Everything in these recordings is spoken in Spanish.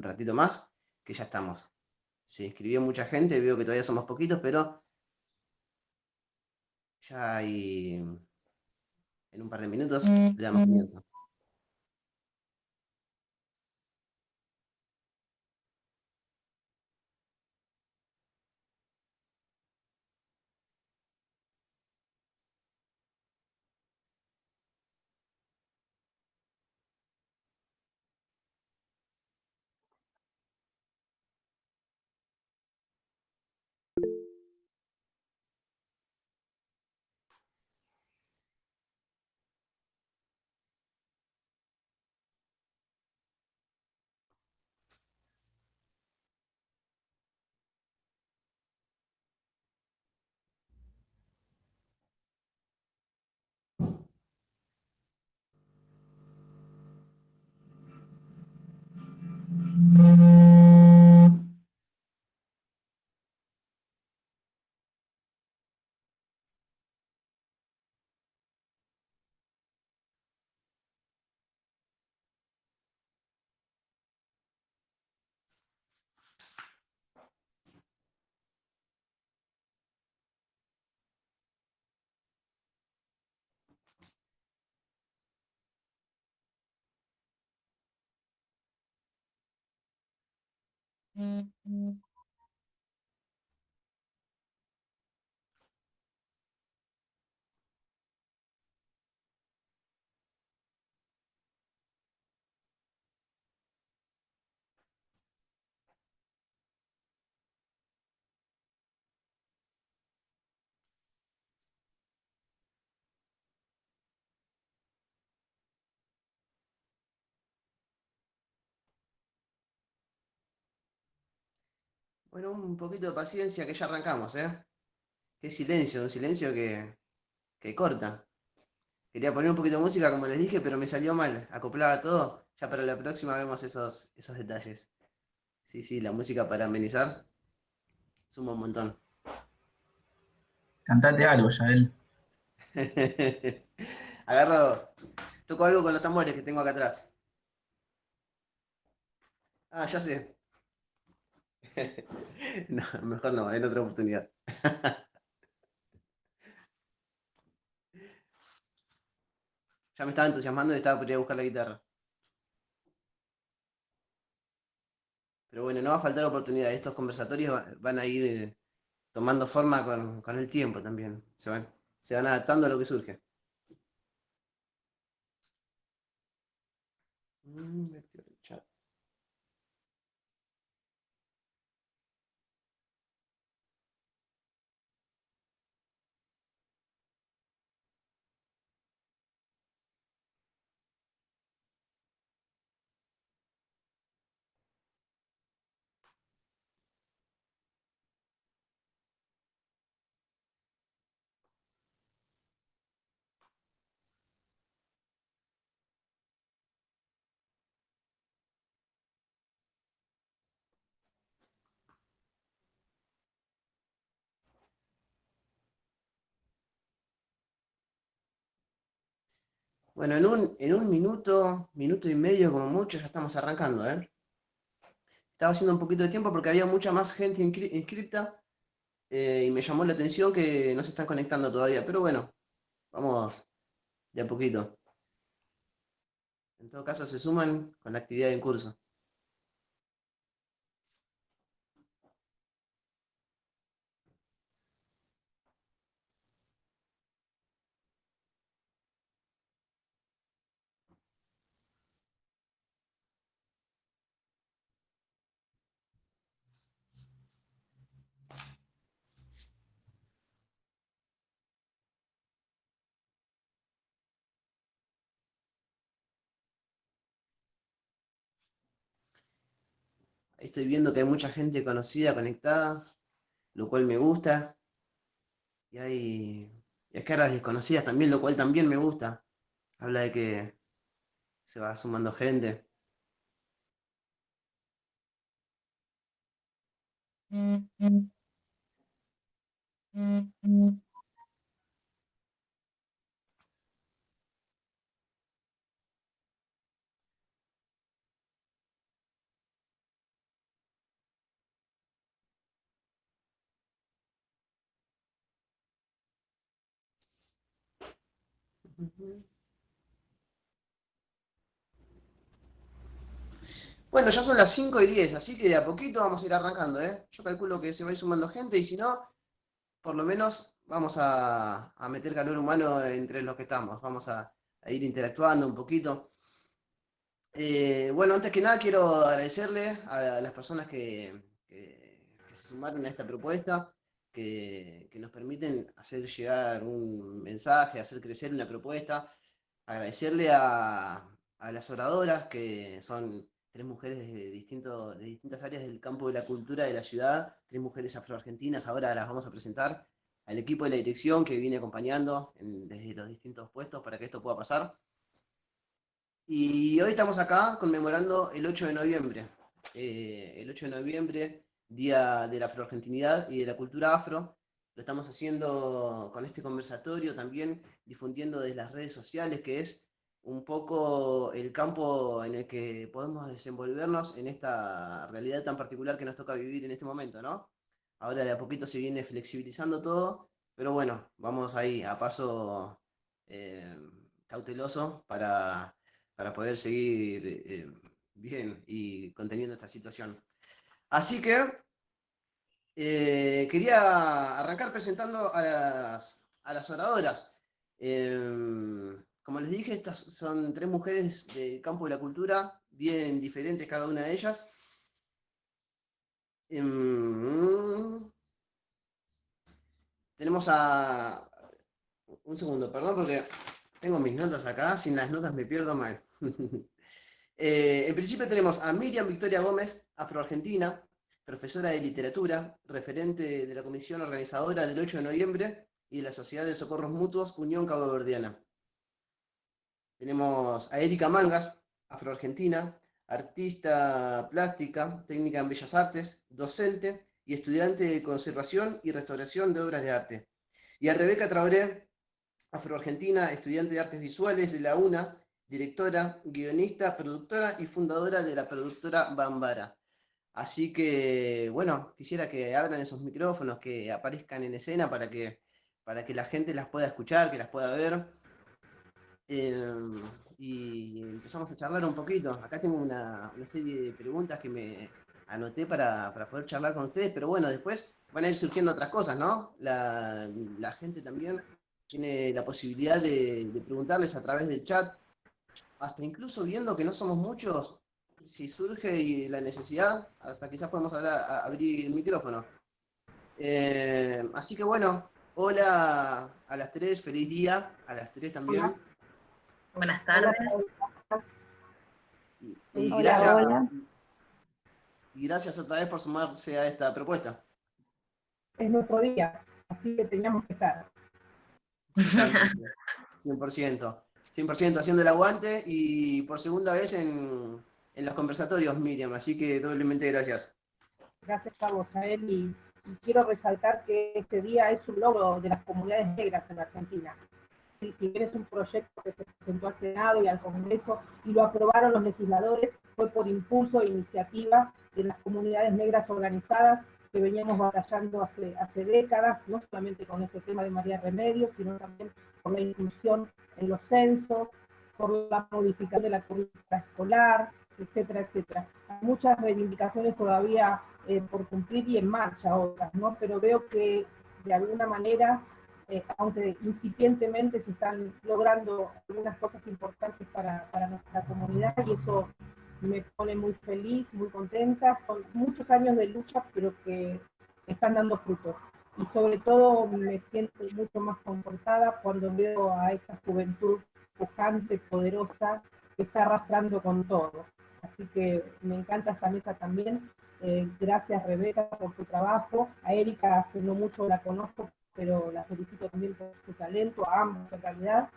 un ratito más, que ya estamos. Se inscribió mucha gente, veo que todavía somos poquitos, pero ya hay, en un par de minutos le damos comienzo. Bueno, un poquito de paciencia que ya arrancamos, ¿eh? Qué silencio, un silencio que corta. Quería poner un poquito de música, como les dije, pero me salió mal. Acoplaba todo. Ya para la próxima vemos esos detalles. Sí, sí, la música para amenizar suma un montón. Cantate algo, Yael. Agarro, toco algo con los tambores que tengo acá atrás. Ah, ya sé. No, mejor no, en otra oportunidad. Ya me estaba entusiasmando y estaba por ir a buscar la guitarra. Pero bueno, no va a faltar oportunidad. Estos conversatorios van a ir tomando forma con el tiempo también. Se van adaptando a lo que surge. Chat. Bueno, en un minuto, minuto y medio como mucho, ya estamos arrancando, ¿eh? Estaba haciendo un poquito de tiempo porque había mucha más gente inscripta y me llamó la atención que no se están conectando todavía. Pero bueno, vamos de a poquito. En todo caso, se suman con la actividad en curso. Ahí estoy viendo que hay mucha gente conocida conectada, lo cual me gusta. Y hay caras desconocidas también, lo cual también me gusta. Habla de que se va sumando gente. Bueno, ya son las 5:10, así que de a poquito vamos a ir arrancando, ¿eh? Yo calculo que se va a ir sumando gente y si no, por lo menos vamos a meter calor humano entre los que estamos. Vamos a ir interactuando un poquito. Bueno, antes que nada quiero agradecerle a las personas que se sumaron a esta propuesta, que nos permiten hacer llegar un mensaje, hacer crecer una propuesta. Agradecerle a las oradoras, que son tres mujeres de distintas áreas del campo de la cultura de la ciudad, tres mujeres afroargentinas. Ahora las vamos a presentar al equipo de la dirección que viene acompañando desde los distintos puestos para que esto pueda pasar. Y hoy estamos acá conmemorando el 8 de noviembre. El 8 de noviembre, Día de la Afroargentinidad y de la Cultura Afro. Lo estamos haciendo con este conversatorio, también difundiendo desde las redes sociales, que es un poco el campo en el que podemos desenvolvernos en esta realidad tan particular que nos toca vivir en este momento, ¿no? Ahora de a poquito se viene flexibilizando todo, pero bueno, vamos ahí a paso eh, cauteloso para poder seguir bien y conteniendo esta situación. Así que quería arrancar presentando a las oradoras. Como les dije, estas son tres mujeres del campo de la cultura, bien diferentes cada una de ellas. Tenemos a... Un segundo, perdón, porque tengo mis notas acá, sin las notas me pierdo mal. En principio tenemos a Miriam Victoria Gómez, afroargentina, profesora de literatura, referente de la comisión organizadora del 8 de noviembre y de la Sociedad de Socorros Mutuos Unión Caboverdiana. Tenemos a Erika Mangas, afroargentina, artista plástica, técnica en bellas artes, docente y estudiante de conservación y restauración de obras de arte. Y a Rebeca Traoré, afroargentina, estudiante de artes visuales de la UNA, directora, guionista, productora y fundadora de la productora Bambara. Así que, bueno, quisiera que abran esos micrófonos, que aparezcan en escena para que la gente las pueda escuchar, que las pueda ver. Eh, y empezamos a charlar un poquito. Acá tengo una serie de preguntas que me anoté para poder charlar con ustedes, pero bueno, después van a ir surgiendo otras cosas, ¿no? La gente también tiene la posibilidad de preguntarles a través del chat, hasta incluso viendo que no somos muchos, si surge la necesidad, hasta quizás podemos abrir el micrófono. Así que bueno, hola a las tres, feliz día, a las tres también. Hola. Buenas Hola, tardes. Y hola, gracias, hola. y gracias otra vez por sumarse a esta propuesta. Es nuestro día, así que teníamos que estar. Totalmente. 100%. 100% haciendo el aguante y por segunda vez en los conversatorios, Miriam. Así que doblemente gracias. Gracias a vos, a él. Y quiero resaltar que este día es un logro de las comunidades negras en Argentina. Si bien es un proyecto que se presentó al Senado y al Congreso y lo aprobaron los legisladores, fue por impulso e iniciativa de las comunidades negras organizadas que veníamos batallando hace décadas, no solamente con este tema de María Remedios, sino también por la inclusión en los censos, por la modificación de la currícula escolar, etcétera, etcétera. Hay muchas reivindicaciones todavía por cumplir y en marcha otras, ¿no? Pero veo que de alguna manera aunque incipientemente se están logrando algunas cosas importantes para nuestra comunidad y eso me pone muy feliz, muy contenta. Son muchos años de lucha, pero que están dando frutos. Y sobre todo me siento mucho más confortada cuando veo a esta juventud pujante, poderosa, que está arrastrando con todo. Así que me encanta esta mesa también. Gracias, Rebeca, por tu trabajo. A Erika hace no mucho la conozco, pero la felicito también por su talento, a ambos en realidad.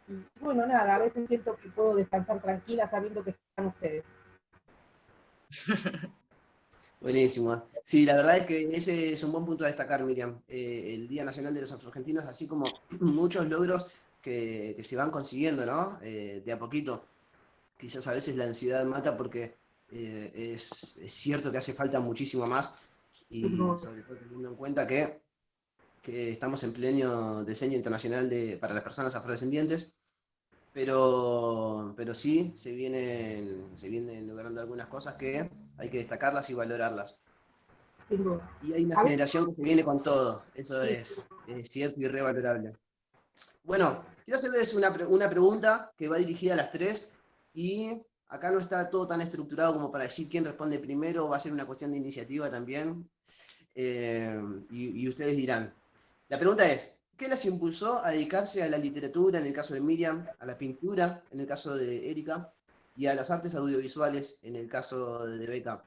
Y bueno, nada, a veces siento que puedo descansar tranquila sabiendo que están ustedes. Buenísimo. Sí, la verdad es que ese es un buen punto a destacar, Miriam. El Día Nacional de los Afroargentinos, así como muchos logros que se van consiguiendo, ¿no? De a poquito. Quizás a veces la ansiedad mata porque es cierto que hace falta muchísimo más y sobre todo teniendo en cuenta que estamos en pleno diseño internacional para las personas afrodescendientes. pero sí se vienen logrando algunas cosas que hay que destacarlas y valorarlas. sin duda. Y hay una A ver, generación que se viene con todo, eso sí, es cierto y revalorable. Bueno, quiero hacerles una pregunta que va dirigida a las tres y acá no está todo tan estructurado como para decir quién responde primero, va a ser una cuestión de iniciativa también, y ustedes dirán. La pregunta es, ¿qué las impulsó a dedicarse a la literatura en el caso de Miriam, a la pintura en el caso de Erika y a las artes audiovisuales en el caso de Beca?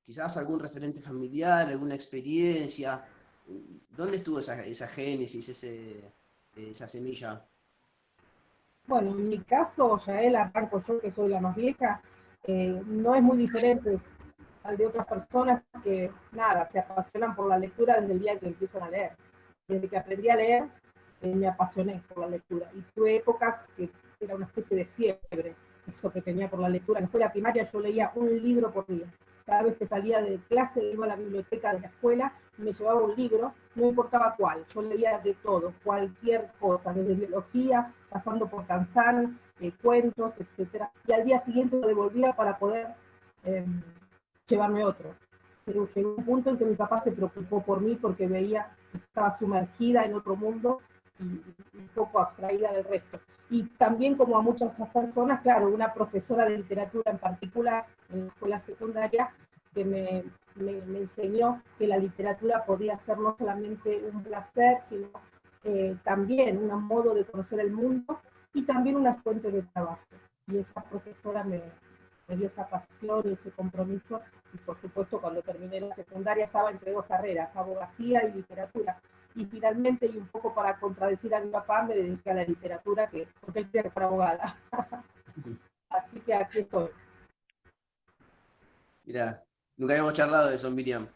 Quizás algún referente familiar, alguna experiencia. ¿Dónde estuvo esa génesis, esa semilla? bueno, en mi caso, Yael, arranco yo, que soy la más vieja, no es muy diferente al de otras personas que, nada, se apasionan por la lectura desde el día que empiezan a leer. Desde que aprendí a leer, me apasioné por la lectura. Y tuve épocas que era una especie de fiebre, eso que tenía por la lectura. En la escuela primaria yo leía un libro por día. Cada vez que salía de clase iba a la biblioteca de la escuela y me llevaba un libro, no importaba cuál. Yo leía de todo, cualquier cosa, desde biología, pasando por Tanzán, cuentos, etcétera. Y al día siguiente lo devolvía para poder eh, llevarme otro. Pero llegó un punto en que mi papá se preocupó por mí porque veía que estaba sumergida en otro mundo y un poco abstraída del resto. Y también, como a muchas otras personas, claro, una profesora de literatura en particular en la escuela secundaria que me enseñó que la literatura podía ser no solamente un placer, sino también un modo de conocer el mundo y también una fuente de trabajo. Y esa profesora me dio esa pasión y ese compromiso, y por supuesto cuando terminé la secundaria estaba entre dos carreras, abogacía y literatura, y finalmente, y un poco para contradecir a mi papá, me dediqué a la literatura, porque él quería que fuera abogada. Así que aquí estoy. Mira, nunca habíamos charlado de eso, Miriam.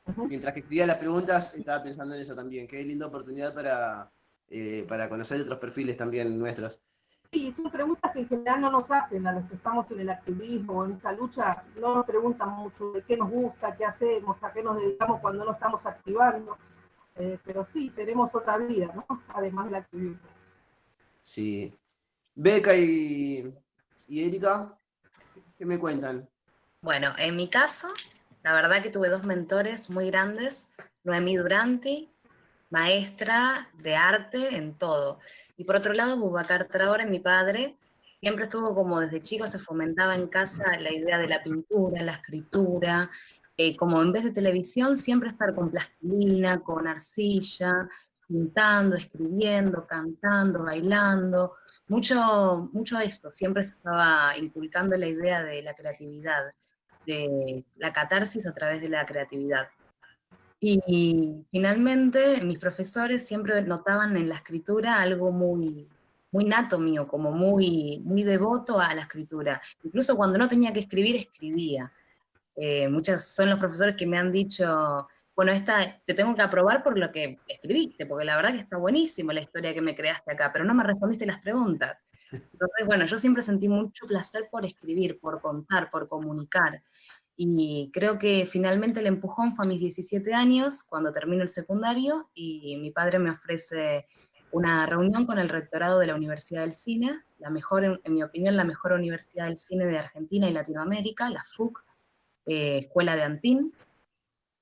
Uh -huh. Mientras que escribía las preguntas, estaba pensando en eso también. Qué linda oportunidad para conocer otros perfiles también nuestros. Sí, son preguntas que en general no nos hacen a los que estamos en el activismo, en esta lucha, no nos preguntan mucho de qué nos gusta, qué hacemos, a qué nos dedicamos cuando no estamos activando, pero sí, tenemos otra vida, ¿no? Además del activismo. Sí. Beca y Erika, ¿qué me cuentan? Bueno, en mi caso, la verdad que tuve dos mentores muy grandes, Noemí Duranti, maestra de arte en todo. Y por otro lado, Boubacar Traoré, mi padre, siempre estuvo como desde chico, se fomentaba en casa la idea de la pintura, la escritura, como en vez de televisión, siempre estar con plastilina, con arcilla, pintando, escribiendo, cantando, bailando, mucho esto, siempre se estaba inculcando la idea de la creatividad, de la catarsis a través de la creatividad. Y finalmente mis profesores siempre notaban en la escritura algo muy nato mío, como muy devoto a la escritura. Incluso cuando no tenía que escribir, escribía. Muchos son los profesores que me han dicho, bueno, esta te tengo que aprobar por lo que escribiste, porque la verdad que está buenísimo la historia que me creaste acá, pero no me respondiste las preguntas. Entonces, bueno, yo siempre sentí mucho placer por escribir, por contar, por comunicar. Y creo que finalmente el empujón fue a mis 17 años, cuando termino el secundario, y mi padre me ofrece una reunión con el rectorado de la Universidad del Cine, la mejor, en mi opinión, la mejor universidad del cine de Argentina y Latinoamérica, la FUC, Escuela de Antín,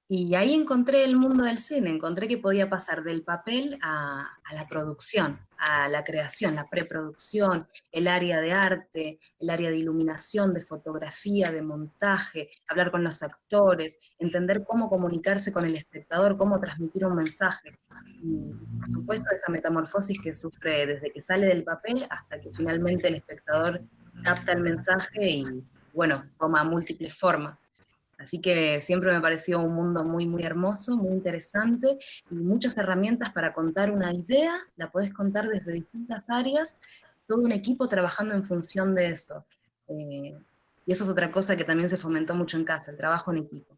y ahí encontré el mundo del cine, encontré que podía pasar del papel a la producción, a la creación, la preproducción, el área de arte, el área de iluminación, de fotografía, de montaje, hablar con los actores, entender cómo comunicarse con el espectador, cómo transmitir un mensaje. Y por supuesto esa metamorfosis que sufre desde que sale del papel hasta que finalmente el espectador capta el mensaje y, bueno, toma múltiples formas. Así que siempre me pareció un mundo muy hermoso, muy interesante, y muchas herramientas para contar una idea, la podés contar desde distintas áreas, todo un equipo trabajando en función de eso. Y eso es otra cosa que también se fomentó mucho en casa, el trabajo en equipo.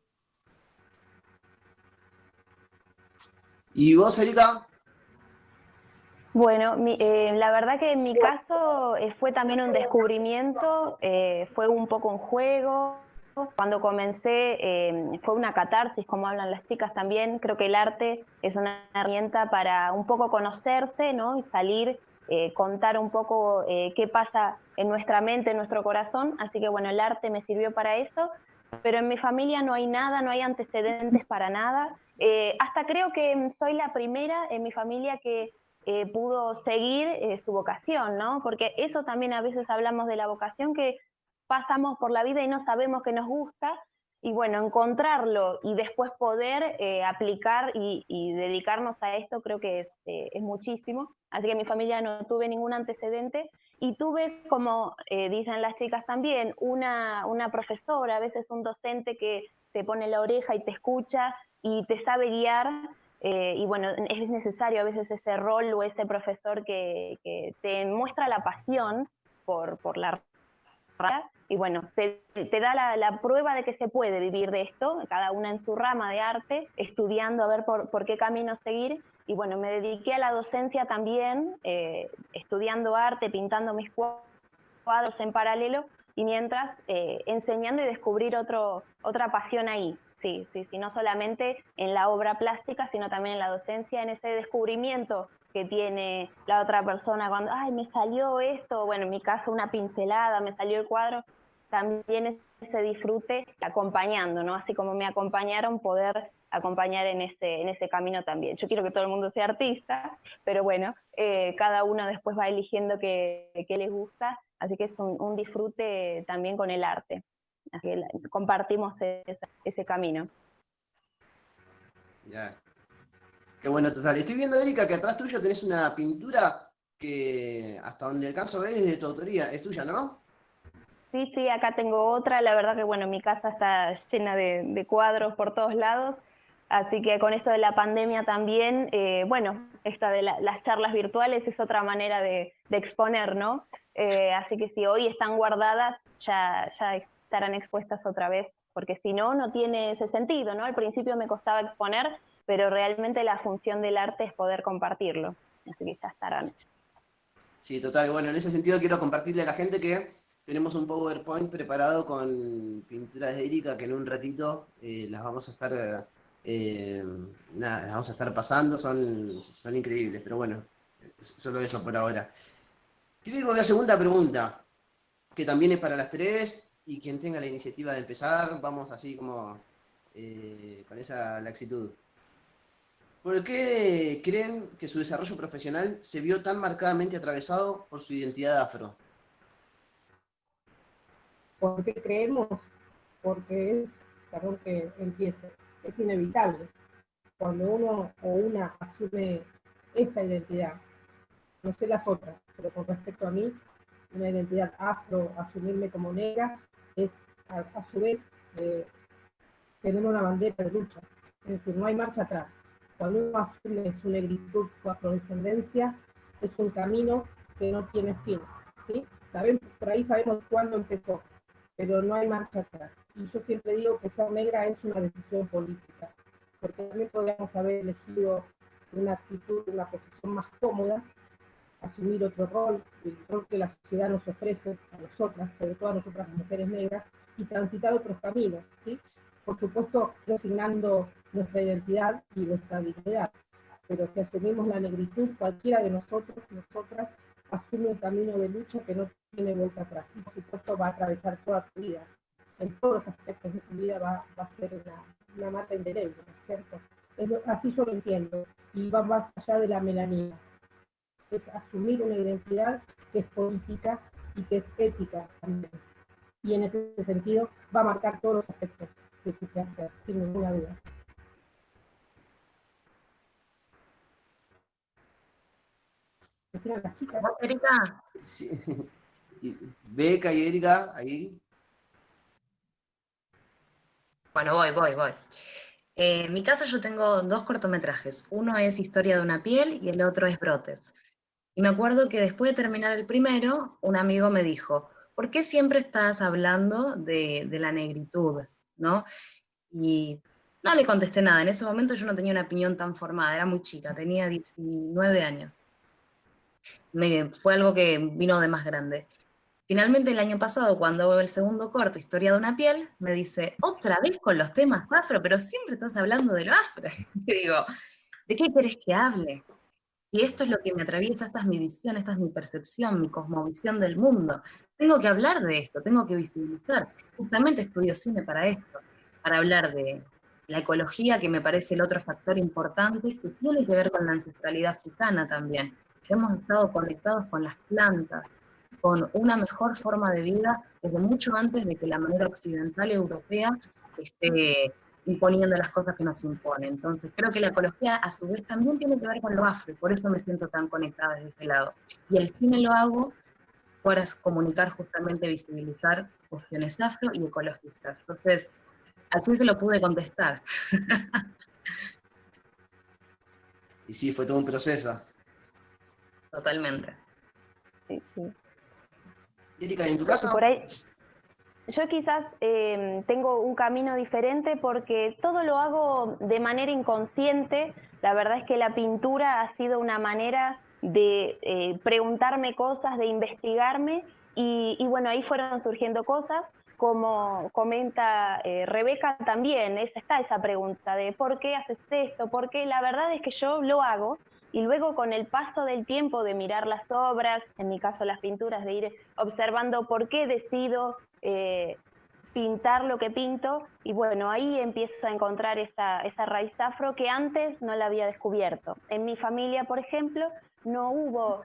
¿Y vos, Erika? Bueno, la verdad que en mi caso fue también un descubrimiento, fue un poco un juego. Cuando comencé fue una catarsis, como hablan las chicas también. Creo que el arte es una herramienta para un poco conocerse, ¿no? Y salir contar un poco qué pasa en nuestra mente, en nuestro corazón, así que bueno, el arte me sirvió para eso, pero en mi familia no hay nada, no hay antecedentes para nada. Hasta creo que soy la primera en mi familia que pudo seguir su vocación, ¿no? Porque eso también a veces hablamos de la vocación, que pasamos por la vida y no sabemos que nos gusta, y bueno, encontrarlo y después poder aplicar y dedicarnos a esto creo que es muchísimo. Así que en mi familia no tuve ningún antecedente y tuve, como dicen las chicas también, una profesora, a veces un docente que te pone la oreja y te escucha y te sabe guiar. Y bueno, es necesario a veces ese rol o ese profesor que te muestra la pasión por la y bueno, te da la prueba de que se puede vivir de esto, cada una en su rama de arte, estudiando a ver por qué camino seguir. Y bueno, me dediqué a la docencia también, estudiando arte, pintando mis cuadros en paralelo, y mientras enseñando y descubrir otra pasión ahí. Sí, sí, sí, no solamente en la obra plástica, sino también en la docencia, en ese descubrimiento que tiene la otra persona cuando, ay, me salió esto, bueno, en mi caso una pincelada, me salió el cuadro, también ese disfrute acompañando, ¿no? Así como me acompañaron, poder acompañar en ese camino también. Yo quiero que todo el mundo sea artista, pero bueno, cada uno después va eligiendo qué les gusta, así que es un disfrute también con el arte. Así que compartimos ese camino. Ya. Qué bueno, total. Estoy viendo, Erika, que atrás tuyo tenés una pintura que hasta donde alcanzo a ver es de tu autoría, es tuya, ¿no? Sí, sí, acá tengo otra. La verdad que bueno, mi casa está llena de cuadros por todos lados. Así que con esto de la pandemia también, bueno, esta de las charlas virtuales es otra manera de exponer, ¿no? Así que si hoy están guardadas, ya estarán expuestas otra vez, porque si no, no tiene ese sentido, ¿no? Al principio me costaba exponer, pero realmente la función del arte es poder compartirlo. Así que ya estarán. Sí, total. Bueno, en ese sentido quiero compartirle a la gente que tenemos un PowerPoint preparado con pinturas de Erika que en un ratito las vamos a estar nada, las vamos a estar pasando, son increíbles, pero bueno, solo eso por ahora. Quiero ir con la segunda pregunta, que también es para las tres, y quien tenga la iniciativa de empezar, vamos así como con esa laxitud. ¿Por qué creen que su desarrollo profesional se vio tan marcadamente atravesado por su identidad afro? ¿Por qué creemos? Porque perdón que empiece, es inevitable. Cuando uno o una asume esta identidad, no sé las otras, pero con respecto a mí, una identidad afro, asumirme como negra, es a su vez tener una bandera de lucha. Es decir, no hay marcha atrás. Cuando uno asume su negritud, su afrodescendencia, es un camino que no tiene fin. ¿Sí? Por ahí sabemos cuándo empezó, pero no hay marcha atrás. Y yo siempre digo que ser negra es una decisión política, porque también podríamos haber elegido una actitud, una posición más cómoda, asumir otro rol, el rol que la sociedad nos ofrece a nosotras, sobre todo a nosotras las mujeres negras, y transitar otros caminos, ¿sí? Por supuesto, resignando nuestra identidad y nuestra dignidad, pero si asumimos la negritud, cualquiera de nosotros, nosotras, asume un camino de lucha que no tiene vuelta atrás, y por supuesto va a atravesar toda tu vida, en todos los aspectos de tu vida va a ser una marca indeleble, ¿no es cierto? Así yo lo entiendo, y va más allá de la melanía. Es asumir una identidad que es política y que es ética también. Y en ese sentido va a marcar todos los aspectos de tu quehacer, sin ninguna duda. Las chicas. ¿Vos, Erika? Sí. Beca y Erika, ahí. Bueno, voy. En mi caso yo tengo dos cortometrajes. Uno es Historia de una piel y el otro es Brotes. Y me acuerdo que después de terminar el primero, un amigo me dijo, ¿por qué siempre estás hablando de la negritud? ¿No? Y no le contesté nada. En ese momento yo no tenía una opinión tan formada, era muy chica, tenía 19 años. Fue algo que vino de más grande. Finalmente el año pasado, cuando veo el segundo corto, Historia de una piel, me dice, otra vez con los temas afro, pero siempre estás hablando de lo afro. Y digo, ¿de qué querés que hable? Y esto es lo que me atraviesa, esta es mi visión, esta es mi percepción, mi cosmovisión del mundo. Tengo que hablar de esto, tengo que visibilizar. Justamente estudio cine para esto, para hablar de la ecología, que me parece el otro factor importante, que tiene que ver con la ancestralidad africana también. Hemos estado conectados con las plantas, con una mejor forma de vida desde mucho antes de que la manera occidental y europea esté imponiendo las cosas que nos imponen. Entonces creo que la ecología a su vez también tiene que ver con lo afro, y por eso me siento tan conectada desde ese lado. Y el cine lo hago para comunicar justamente, visibilizar cuestiones afro y ecologistas. Entonces, al fin se lo pude contestar. Y sí, fue todo un proceso. Totalmente. Sí, sí. ¿Y Erika, en tu caso? Por ahí, yo quizás tengo un camino diferente porque todo lo hago de manera inconsciente. La verdad es que la pintura ha sido una manera de preguntarme cosas, de investigarme y bueno, ahí fueron surgiendo cosas. Como comenta Rebeca también, está esa pregunta de ¿por qué haces esto? Porque la verdad es que yo lo hago y luego con el paso del tiempo de mirar las obras, en mi caso las pinturas, de ir observando por qué decido pintar lo que pinto, y bueno, ahí empiezo a encontrar esa raíz afro que antes no la había descubierto. En mi familia, por ejemplo, no hubo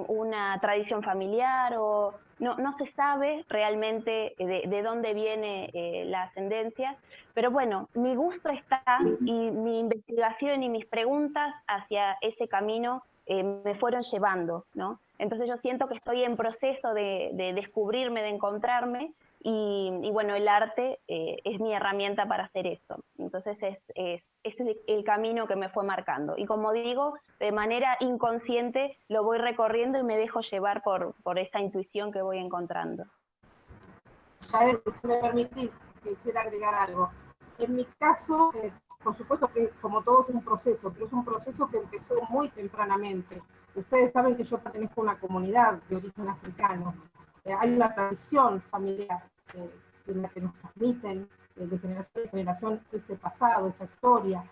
una tradición familiar o no se sabe realmente de dónde viene la ascendencia, pero bueno, mi gusto está y mi investigación y mis preguntas hacia ese camino me fueron llevando, ¿no? Entonces yo siento que estoy en proceso de descubrirme, de encontrarme, y bueno, el arte es mi herramienta para hacer eso. Entonces ese es el camino que me fue marcando. Y como digo, de manera inconsciente lo voy recorriendo y me dejo llevar por esta intuición que voy encontrando. Jael, si me permitís, quisiera agregar algo. En mi caso, por supuesto que como todo es un proceso, pero es un proceso que empezó muy tempranamente. Ustedes saben que yo pertenezco a una comunidad de origen africano. Hay una tradición familiar en la que nos transmiten de generación en generación ese pasado, esa historia.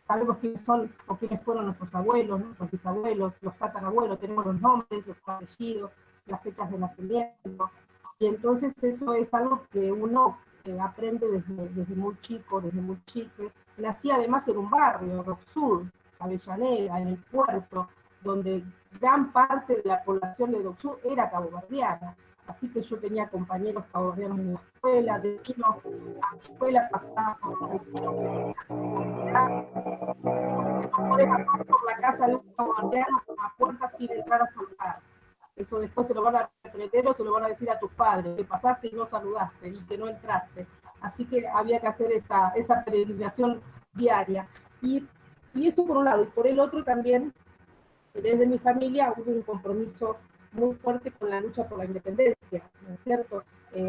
Sabemos quiénes son o quiénes fueron nuestros abuelos, nuestros bisabuelos, los tatarabuelos, tenemos los nombres, los apellidos, las fechas de nacimiento. Y entonces eso es algo que uno aprende desde muy chico, desde muy chique. Nací además en un barrio, Docksud, Avellaneda, en el puerto, donde gran parte de la población de Docksud era caboverdiana. Así que yo tenía compañeros caboverdianos en la escuela, de vino a mi escuela pasaba por vecinos. No podés pasar por la casa de un caboverdiano con la puerta sin entrar a saludar. Eso después te lo van a aprender o te lo van a decir a tus padres, que pasaste y no saludaste y que no entraste. Así que había que hacer esa peregrinación diaria. Y esto por un lado. Y por el otro también, desde mi familia hubo un compromiso muy fuerte con la lucha por la independencia, ¿no es cierto?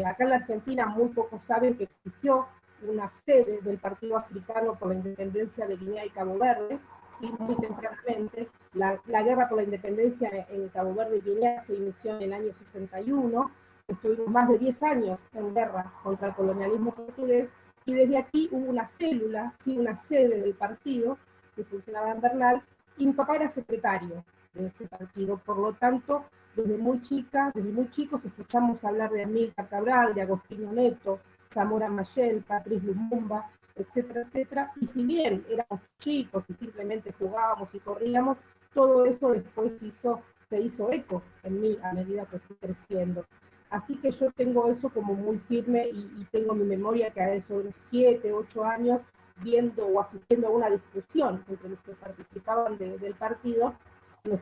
Acá en la Argentina muy pocos saben que existió una sede del Partido Africano por la Independencia de Guinea y Cabo Verde, ¿sí? Muy tempranamente. La guerra por la independencia en Cabo Verde y Guinea se inició en el año 61, estuvimos más de 10 años en guerra contra el colonialismo portugués, y desde aquí hubo una célula, ¿sí? Una sede del partido que funcionaba en Bernal, y mi papá era secretario de ese partido, por lo tanto, desde muy chicos escuchamos hablar de Amílcar Cabral, de Agostinho Neto, Zamora Mayel, Patrice Lumumba, etcétera, etcétera, y si bien éramos chicos y simplemente jugábamos y corríamos, todo eso después se hizo eco en mí a medida que fui creciendo. Así que yo tengo eso como muy firme y tengo mi memoria que a esos 7, 8 años, viendo o asistiendo a una discusión entre los que participaban del partido,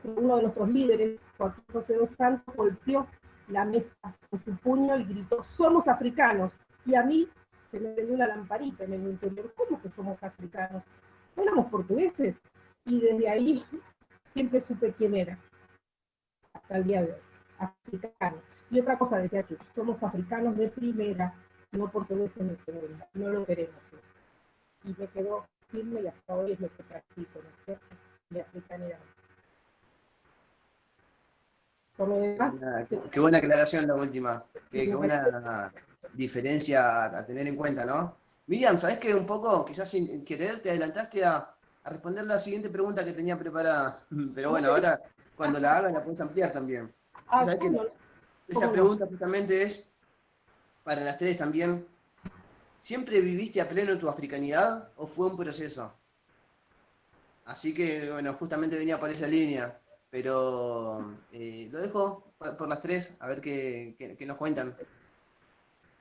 uno de nuestros líderes, Joaquín José dos Santos, golpeó la mesa con su puño y gritó: "Somos africanos". Y a mí se me prendió una lamparita en el interior: ¿cómo que somos africanos? ¿No éramos portugueses? Y desde ahí siempre supe quién era, hasta el día de hoy, africano. Y otra cosa decía que somos africanos de primera, no portugueses de segunda, no lo queremos. Y me quedó firme y hasta hoy es lo que practico, ¿no es cierto? De africanidad. Por lo demás, Qué buena aclaración la última. Qué buena diferencia a tener en cuenta, ¿no? Miriam, ¿sabés que un poco, quizás sin querer, te adelantaste a a responder la siguiente pregunta que tenía preparada. Pero bueno, ahora cuando la haga la puedes ampliar también. Ah, ¿Sabes que bueno, esa ¿cómo no? pregunta justamente es para las tres también? ¿Siempre viviste a pleno tu africanidad o fue un proceso? Así que, bueno, justamente venía por esa línea, pero lo dejo por las tres, a ver qué nos cuentan.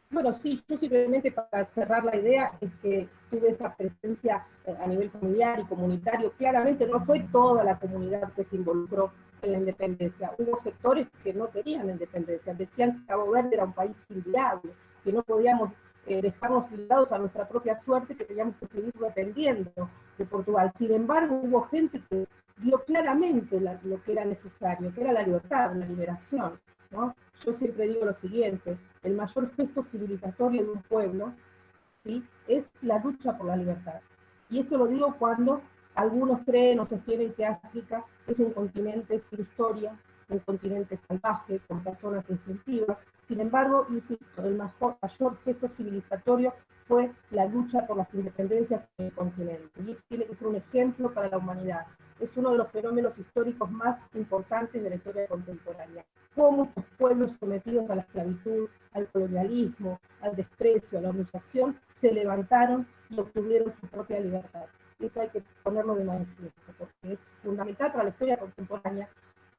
Bueno, sí, yo simplemente para cerrar la idea es que tuve esa presencia a nivel familiar y comunitario. Claramente no fue toda la comunidad que se involucró en la independencia. Hubo sectores que no querían la independencia, decían que Cabo Verde era un país inviable, que no podíamos dejarnos ligados a nuestra propia suerte, que teníamos que seguir dependiendo de Portugal. Sin embargo, hubo gente que vio claramente lo que era necesario, que era la libertad, la liberación, ¿no? Yo siempre digo lo siguiente: el mayor gesto civilizatorio de un pueblo, ¿sí?, es la lucha por la libertad. Y esto lo digo cuando algunos creen o sostienen que África es un continente sin historia, un continente salvaje, con personas instintivas. Sin embargo, insisto, el mayor gesto civilizatorio fue la lucha por las independencias en el continente. Y eso tiene que ser un ejemplo para la humanidad. Es uno de los fenómenos históricos más importantes de la historia contemporánea. Cómo muchos pueblos sometidos a la esclavitud, al colonialismo, al desprecio, a la humillación, se levantaron y obtuvieron su propia libertad. Eso hay que ponerlo de manifiesto, porque es fundamental para la historia contemporánea,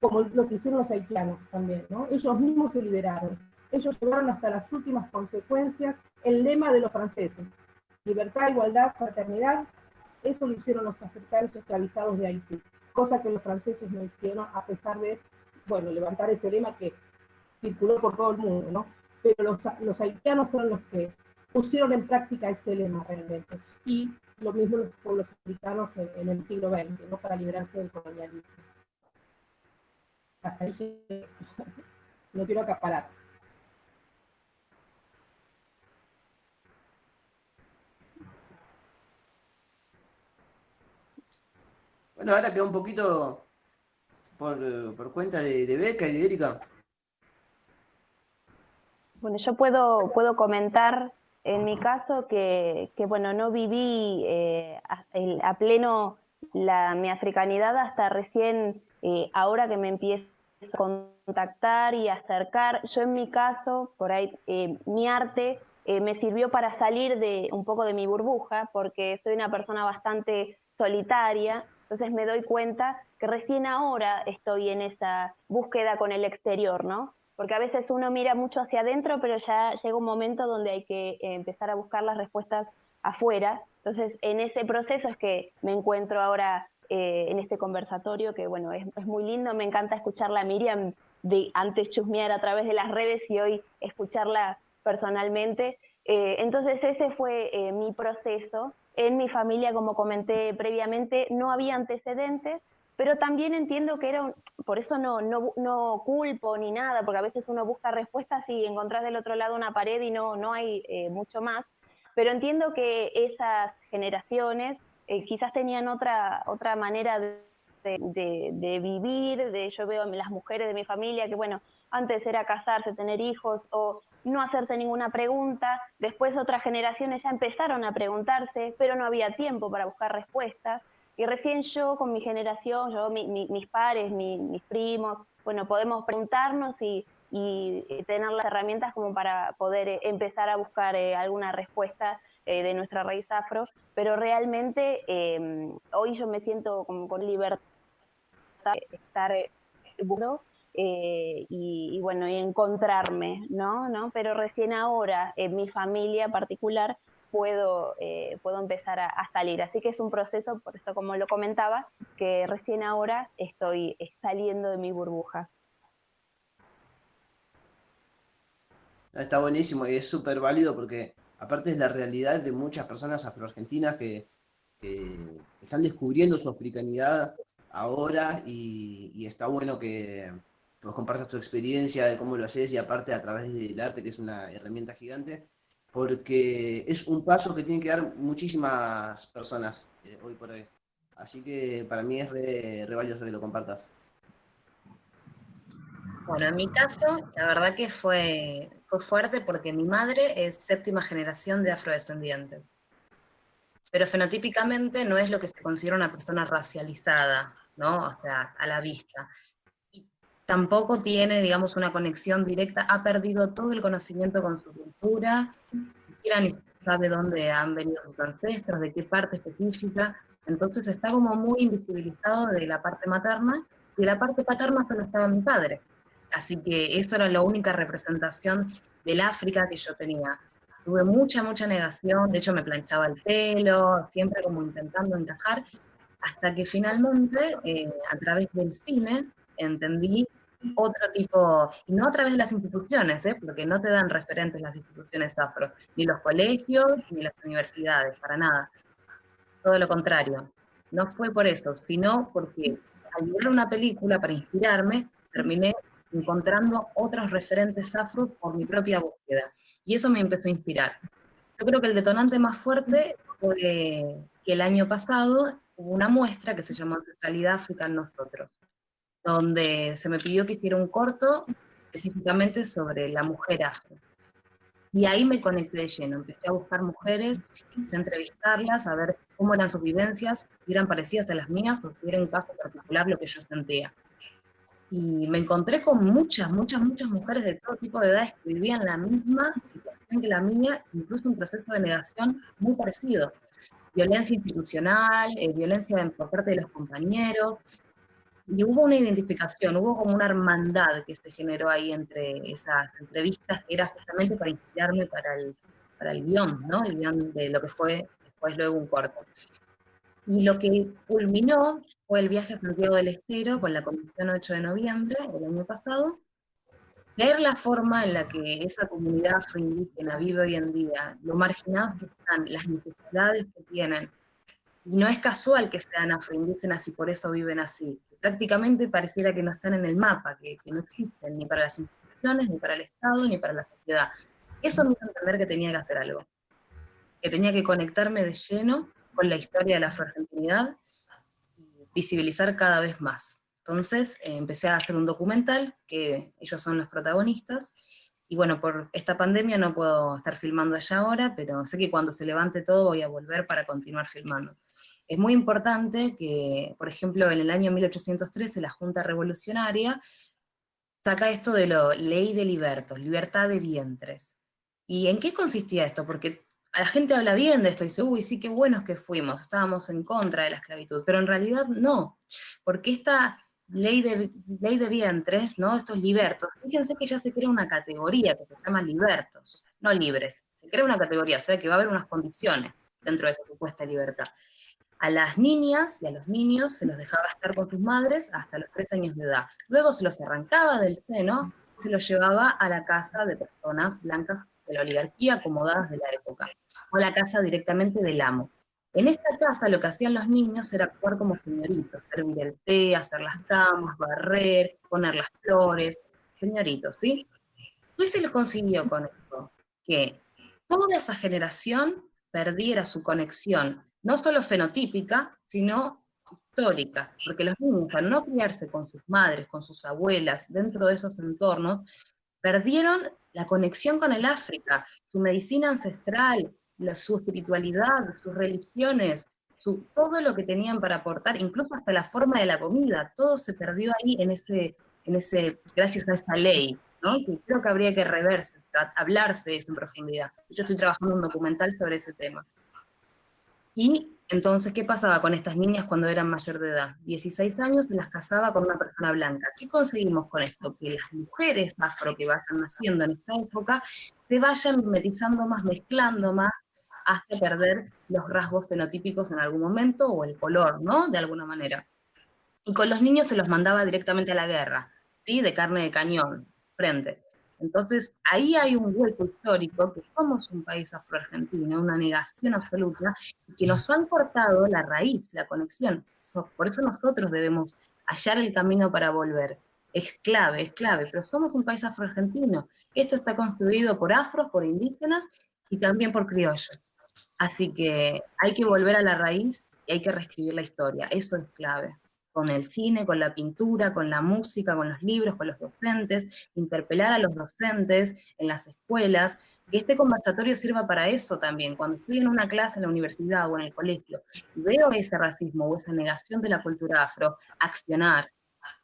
como lo que hicieron los haitianos también, ¿no? Ellos mismos se liberaron. Ellos llevaron hasta las últimas consecuencias el lema de los franceses: libertad, igualdad, fraternidad. Eso lo hicieron los africanos esclavizados de Haití, cosa que los franceses no hicieron, a pesar de, bueno, levantar ese lema que circuló por todo el mundo, ¿no? Pero los haitianos fueron los que pusieron en práctica ese lema realmente. Y lo mismo los pueblos africanos en el siglo XX, ¿no?, para liberarse del colonialismo. Hasta ahí no quiero acaparar. Bueno, ahora queda un poquito por cuenta de Beca y de Erika. Bueno, yo puedo comentar en mi caso que bueno, no viví a pleno mi africanidad hasta recién, ahora que me empiezo a contactar y acercar. Yo en mi caso, por ahí, mi arte me sirvió para salir un poco de mi burbuja, porque soy una persona bastante solitaria. Entonces me doy cuenta que recién ahora estoy en esa búsqueda con el exterior, ¿no? Porque a veces uno mira mucho hacia adentro, pero ya llega un momento donde hay que empezar a buscar las respuestas afuera. Entonces, en ese proceso es que me encuentro ahora en este conversatorio, que bueno, es muy lindo. Me encanta escucharla a Miriam, de antes chusmear a través de las redes y hoy escucharla personalmente. Entonces, ese fue mi proceso. En mi familia, como comenté previamente, no había antecedentes, pero también entiendo que era por eso no culpo ni nada, porque a veces uno busca respuestas y encontrás del otro lado una pared y no hay mucho más. Pero entiendo que esas generaciones quizás tenían otra manera de vivir. Yo veo a las mujeres de mi familia que, bueno, antes era casarse, tener hijos o no hacerse ninguna pregunta. Después otras generaciones ya empezaron a preguntarse, pero no había tiempo para buscar respuestas. Y recién yo, con mi generación, mis pares, mis primos, bueno, podemos preguntarnos y tener las herramientas como para poder empezar a buscar alguna respuesta de nuestra raíz afro. Pero realmente hoy yo me siento como con libertad de estar buscando y bueno, y encontrarme, ¿no? Pero recién ahora, en mi familia particular, puedo empezar a salir. Así que es un proceso, por eso como lo comentaba, que recién ahora estoy saliendo de mi burbuja. Está buenísimo y es súper válido porque aparte es la realidad de muchas personas afroargentinas que están descubriendo su africanidad ahora y está bueno que vos compartas tu experiencia de cómo lo haces y aparte a través del arte, que es una herramienta gigante, porque es un paso que tienen que dar muchísimas personas hoy por hoy. Así que para mí es re valioso que lo compartas. Bueno, en mi caso, la verdad que fue fuerte porque mi madre es séptima generación de afrodescendientes. pero fenotípicamente no es lo que se considera una persona racializada, ¿no? O sea, a la vista. Y tampoco tiene, digamos, una conexión directa, ha perdido todo el conocimiento con su cultura, ni siquiera ni sabe dónde han venido sus ancestros, de qué parte específica, entonces está como muy invisibilizado de la parte materna, y de la parte paterna solo estaba mi padre. Así que eso era la única representación del África que yo tenía. Tuve mucha, mucha negación, de hecho me planchaba el pelo, siempre como intentando encajar, hasta que finalmente, a través del cine, entendí otro tipo, y no a través de las instituciones, porque no te dan referentes las instituciones afro, ni los colegios, ni las universidades, para nada. Todo lo contrario. No fue por eso, sino porque al ver una película para inspirarme, terminé encontrando otros referentes afro por mi propia búsqueda. Y eso me empezó a inspirar. Yo creo que el detonante más fuerte fue que el año pasado hubo una muestra que se llamó Ancestralidad África en Nosotros, donde se me pidió que hiciera un corto específicamente sobre la mujer afro. Y ahí me conecté de lleno, empecé a buscar mujeres, empecé a entrevistarlas, a ver cómo eran sus vivencias, si eran parecidas a las mías o si era un caso particular lo que yo sentía. Y me encontré con muchas, muchas, muchas mujeres de todo tipo de edades que vivían la misma situación que la mía, incluso un proceso de negación muy parecido. Violencia institucional, violencia por parte de los compañeros, y hubo una identificación, hubo como una hermandad que se generó ahí entre esas entrevistas, que era justamente para inspirarme para el guión, ¿no? El guión de lo que fue después luego un corto. Y lo que culminó fue el viaje a Santiago del Estero con la Comisión 8 de noviembre del año pasado, ver la forma en la que esa comunidad afroindígena vive hoy en día, lo marginados que están, las necesidades que tienen. Y no es casual que sean afroindígenas y por eso viven así. Prácticamente pareciera que no están en el mapa, que no existen ni para las instituciones, ni para el Estado, ni para la sociedad. Eso me hizo entender que tenía que hacer algo, que tenía que conectarme de lleno con la historia de la afroargentinidad y visibilizar cada vez más. Entonces empecé a hacer un documental, que ellos son los protagonistas, y bueno, por esta pandemia no puedo estar filmando allá ahora, pero sé que cuando se levante todo voy a volver para continuar filmando. Es muy importante que, por ejemplo, en el año 1813 la Junta Revolucionaria saca esto de la ley de libertos, libertad de vientres. ¿Y en qué consistía esto? Porque la gente habla bien de esto y dice, uy, sí, qué buenos que fuimos, estábamos en contra de la esclavitud, pero en realidad no, porque esta ley de vientres, ¿no? Estos libertos, fíjense que ya se crea una categoría que se llama libertos, no libres, se crea una categoría, o sea que va a haber unas condiciones dentro de esa supuesta libertad. A las niñas y a los niños se los dejaba estar con sus madres hasta los 3 años de edad. Luego se los arrancaba del seno y se los llevaba a la casa de personas blancas de la oligarquía acomodadas de la época, o a la casa directamente del amo. En esta casa lo que hacían los niños era actuar como señoritos, servir el té, hacer las camas, barrer, poner las flores, señoritos, ¿sí? ¿Qué se lo consiguió con esto? Que toda esa generación perdiera su conexión, no solo fenotípica, sino histórica, porque los niños, al no criarse con sus madres, con sus abuelas, dentro de esos entornos, perdieron la conexión con el África, su medicina ancestral, su espiritualidad, sus religiones, todo lo que tenían para aportar, incluso hasta la forma de la comida, todo se perdió ahí gracias a esa ley, ¿no? Que creo que habría que reverse, hablarse de eso en profundidad. Yo estoy trabajando en un documental sobre ese tema. Y entonces, ¿qué pasaba con estas niñas cuando eran mayor de edad? 16 años se las casaba con una persona blanca. ¿Qué conseguimos con esto? Que las mujeres afro que vayan naciendo en esta época se vayan mimetizando más, mezclando más, hasta perder los rasgos fenotípicos en algún momento, o el color, ¿no? De alguna manera. Y con los niños se los mandaba directamente a la guerra, ¿sí? De carne de cañón, frente. Entonces, ahí hay un hueco histórico, que somos un país afroargentino, una negación absoluta, y que nos han cortado la raíz, la conexión. Por eso nosotros debemos hallar el camino para volver. Es clave, pero somos un país afroargentino. Esto está construido por afros, por indígenas y también por criollos. Así que hay que volver a la raíz y hay que reescribir la historia. Eso es clave. Con el cine, con la pintura, con la música, con los libros, con los docentes, interpelar a los docentes en las escuelas, Que este conversatorio sirva para eso también. Cuando estoy en una clase en la universidad o en el colegio y veo ese racismo o esa negación de la cultura afro, accionar,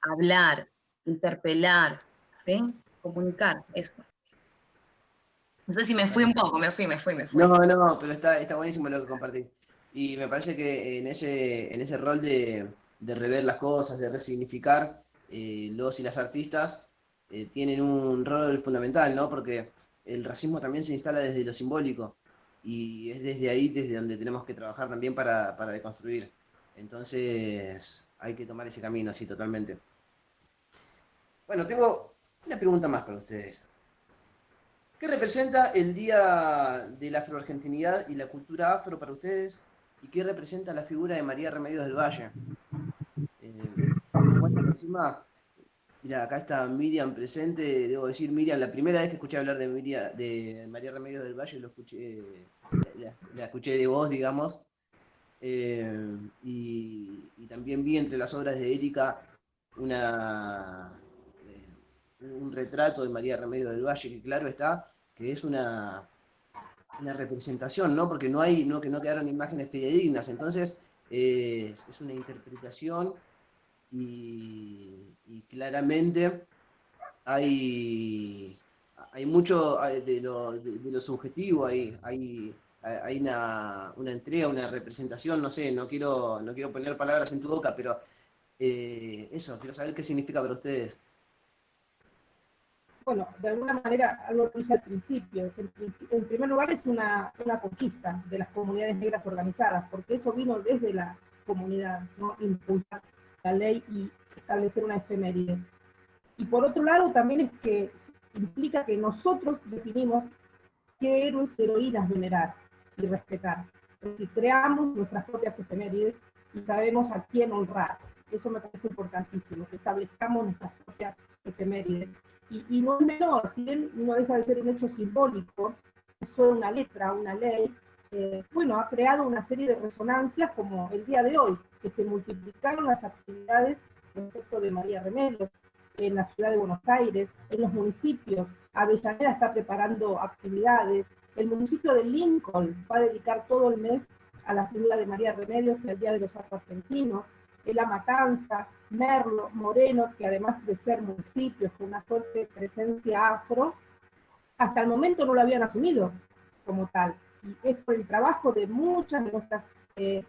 hablar, interpelar, ¿sí? Comunicar, eso. No sé si me fui un poco, me fui. No, no, pero está buenísimo lo que compartí. Y me parece que en ese rol de rever las cosas, de resignificar, los y las artistas tienen un rol fundamental, ¿no? Porque el racismo también se instala desde lo simbólico y es desde ahí desde donde tenemos que trabajar también para deconstruir. Entonces hay que tomar ese camino, sí, totalmente. Bueno, tengo una pregunta más para ustedes. ¿Qué representa el Día de la Afroargentinidad y la cultura afro para ustedes? ¿Y qué representa la figura de María Remedios del Valle? Teniendo en cuenta que encima, mira, acá está Miriam presente, debo decir, Miriam, la primera vez que escuché hablar de María Remedios del Valle, lo escuché, la escuché de vos, digamos, y también vi entre las obras de Erika una, un retrato de María Remedios del Valle, que claro está, que es una representación, ¿no? Porque no hay, no, que no quedaron imágenes fidedignas, entonces es una interpretación y claramente hay, hay mucho de lo subjetivo ahí, hay una entrega, una representación, no sé, no quiero poner palabras en tu boca, pero eso, quiero saber qué significa para ustedes. Bueno, de alguna manera, algo que dije al principio, en primer lugar es una conquista de las comunidades negras organizadas, porque eso vino desde la comunidad, ¿no? Impulsar la ley y establecer una efeméride. Y por otro lado, también es que implica que nosotros definimos qué héroes y heroínas venerar y respetar. Es decir, creamos nuestras propias efemérides y sabemos a quién honrar. Eso me parece importantísimo, que establezcamos nuestras propias efemérides. Y no es menor, si bien no deja de ser un hecho simbólico, es solo una letra, una ley, bueno, ha creado una serie de resonancias como el día de hoy, que se multiplicaron las actividades respecto de María Remedios en la ciudad de Buenos Aires, en los municipios. Avellaneda está preparando actividades. El municipio de Lincoln va a dedicar todo el mes a la figura de María Remedios y al Día de los Afroargentinos. La Matanza, Merlo, Moreno, que además de ser municipios con una fuerte presencia afro, hasta el momento no lo habían asumido como tal. Y es por el trabajo de muchas de nuestras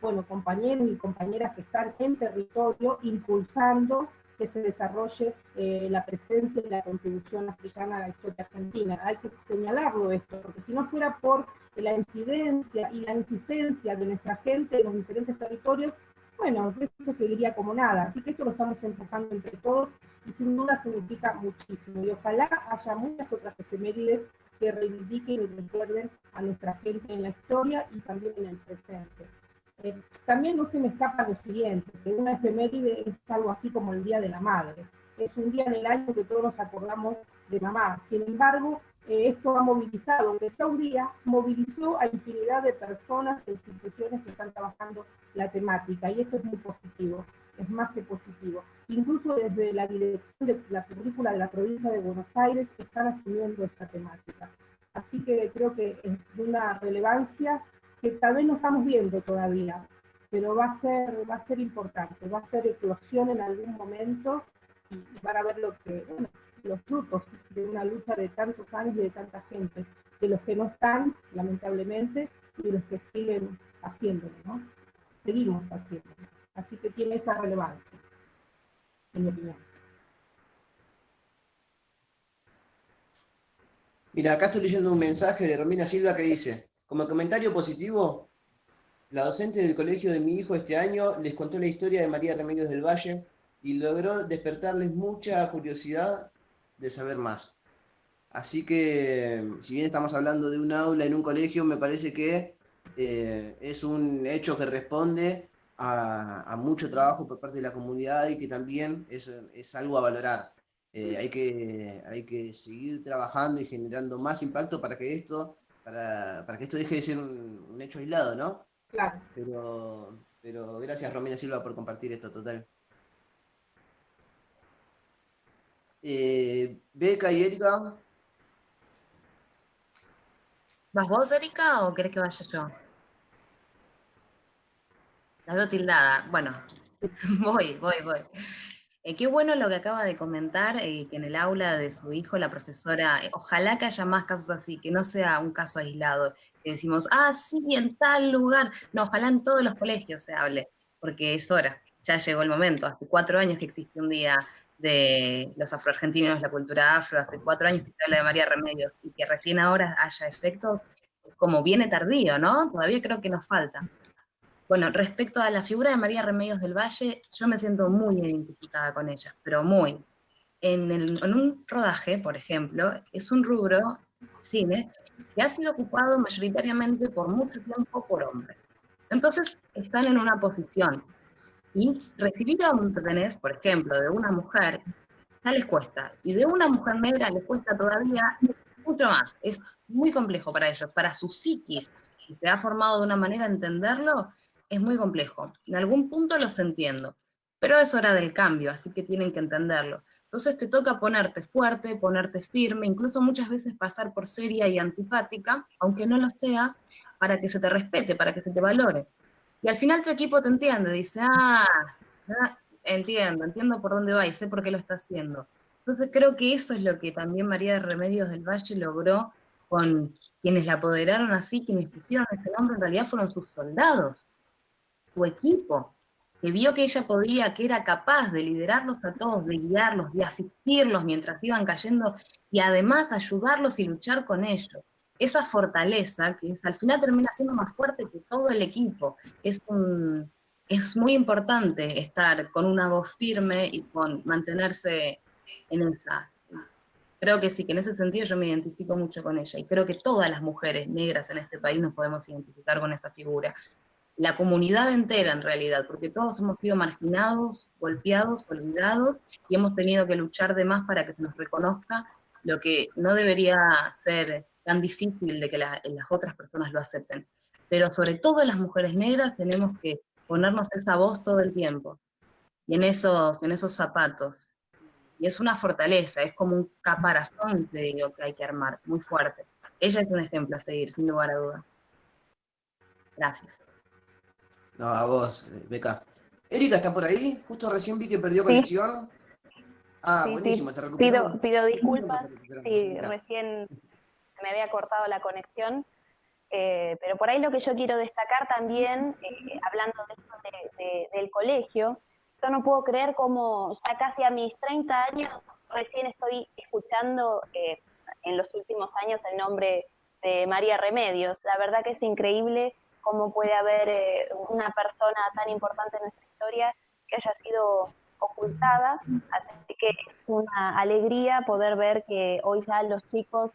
bueno, compañeros y compañeras que están en territorio impulsando que se desarrolle la presencia y la contribución africana a la historia argentina. Hay que señalarlo esto, porque si no fuera por la incidencia y la insistencia de nuestra gente en los diferentes territorios, bueno, esto seguiría como nada. Así que esto lo estamos empujando entre todos y sin duda significa muchísimo. Y ojalá haya muchas otras efemérides que reivindiquen y recuerden a nuestra gente en la historia y también en el presente. También no se me escapa lo siguiente, que una efeméride es algo así como el Día de la Madre. Es un día en el año que todos nos acordamos de mamá. Sin embargo, esto ha movilizado, aunque sea un día, movilizó a infinidad de personas e instituciones que están trabajando la temática, y esto es muy positivo, es más que positivo. Incluso desde la dirección de la currícula de la provincia de Buenos Aires están asumiendo esta temática. Así que creo que es de una relevancia que tal vez no estamos viendo todavía, pero va a ser importante, va a ser eclosión en algún momento y van a ver lo que, bueno, los frutos de una lucha de tantos años y de tanta gente, de los que no están, lamentablemente, y de los que siguen haciéndolo, ¿no? Seguimos haciéndolo. Así que tiene esa relevancia, en mi opinión. Mira, acá estoy leyendo un mensaje de Romina Silva que dice, como comentario positivo, la docente del colegio de mi hijo este año les contó la historia de María Remedios del Valle y logró despertarles mucha curiosidad de saber más. Así que, si bien estamos hablando de un aula en un colegio, me parece que es un hecho que responde a mucho trabajo por parte de la comunidad y que también es algo a valorar. Hay que seguir trabajando y generando más impacto para que esto deje de ser un hecho aislado, ¿no? Claro. Pero gracias, Romina Silva, por compartir esto, total. Beca y Erika. ¿Vas vos, Erika, o querés que vaya yo? La veo tildada. Bueno, voy. Qué bueno lo que acaba de comentar, que en el aula de su hijo la profesora, ojalá que haya más casos así, que no sea un caso aislado, que decimos, ah, sí, en tal lugar. No, ojalá en todos los colegios se hable, porque es hora, ya llegó el momento. Hace 4 años que existe un día de los afroargentinos, la cultura afro, hace 4 años que se habla de María Remedios, y que recién ahora haya efectos, como viene tardío, ¿no? Todavía creo que nos falta. Bueno, respecto a la figura de María Remedios del Valle, yo me siento muy identificada con ella, pero muy. En un rodaje, por ejemplo, es un rubro, cine, que ha sido ocupado mayoritariamente por mucho tiempo por hombres. Entonces, están en una posición. Y recibir órdenes, por ejemplo, de una mujer, ya les cuesta. Y de una mujer negra les cuesta todavía mucho más. Es muy complejo para ellos, para su psiquis, que se ha formado de una manera de entenderlo, es muy complejo. En algún punto los entiendo, pero es hora del cambio, así que tienen que entenderlo. Entonces te toca ponerte fuerte, ponerte firme, incluso muchas veces pasar por seria y antipática, aunque no lo seas, para que se te respete, para que se te valore. Y al final tu equipo te entiende, dice, entiendo por dónde va y sé por qué lo está haciendo. Entonces creo que eso es lo que también María de Remedios del Valle logró con quienes la apoderaron así, quienes pusieron ese nombre, en realidad fueron sus soldados, su equipo, que vio que ella podía, que era capaz de liderarlos a todos, de guiarlos, de asistirlos mientras iban cayendo y además ayudarlos y luchar con ellos. Esa fortaleza, que es, al final termina siendo más fuerte que todo el equipo, es muy importante estar con una voz firme y con mantenerse en esa. Creo que sí, que en ese sentido yo me identifico mucho con ella y creo que todas las mujeres negras en este país nos podemos identificar con esa figura. La comunidad entera en realidad, porque todos hemos sido marginados, golpeados, olvidados y hemos tenido que luchar de más para que se nos reconozca, lo que no debería ser tan difícil de que las otras personas lo acepten. Pero sobre todo las mujeres negras tenemos que ponernos esa voz todo el tiempo y en esos zapatos. Y es una fortaleza, es como un caparazón, te digo, que hay que armar, muy fuerte. Ella es un ejemplo a seguir, sin lugar a dudas. Gracias. No, a vos, Beca. Erika está por ahí, justo recién vi que perdió Sí, conexión. Ah, sí, buenísimo, te recuperamos. pido Un minuto disculpas te recuperamos, si Erika. recién me había cortado la conexión. Pero por ahí lo que yo quiero destacar también, hablando de esto del colegio, yo no puedo creer cómo ya casi a mis 30 años recién estoy escuchando en los últimos años el nombre de María Remedios. La verdad que es increíble cómo puede haber una persona tan importante en nuestra historia que haya sido ocultada. Así que es una alegría poder ver que hoy ya los chicos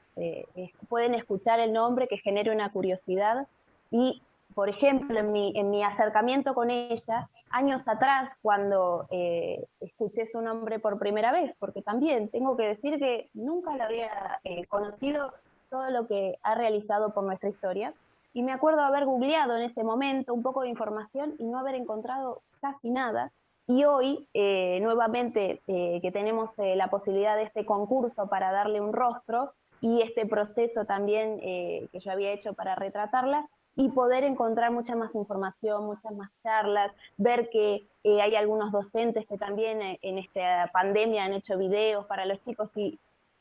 pueden escuchar el nombre, que genere una curiosidad. Y, por ejemplo, en mi acercamiento con ella, años atrás, cuando escuché su nombre por primera vez, porque también tengo que decir que nunca la había conocido todo lo que ha realizado por nuestra historia. Y me acuerdo haber googleado en ese momento un poco de información y no haber encontrado casi nada. Y hoy, nuevamente, que tenemos la posibilidad de este concurso para darle un rostro y este proceso también que yo había hecho para retratarla, y poder encontrar mucha más información, muchas más charlas, ver que hay algunos docentes que también en esta pandemia han hecho videos para los chicos y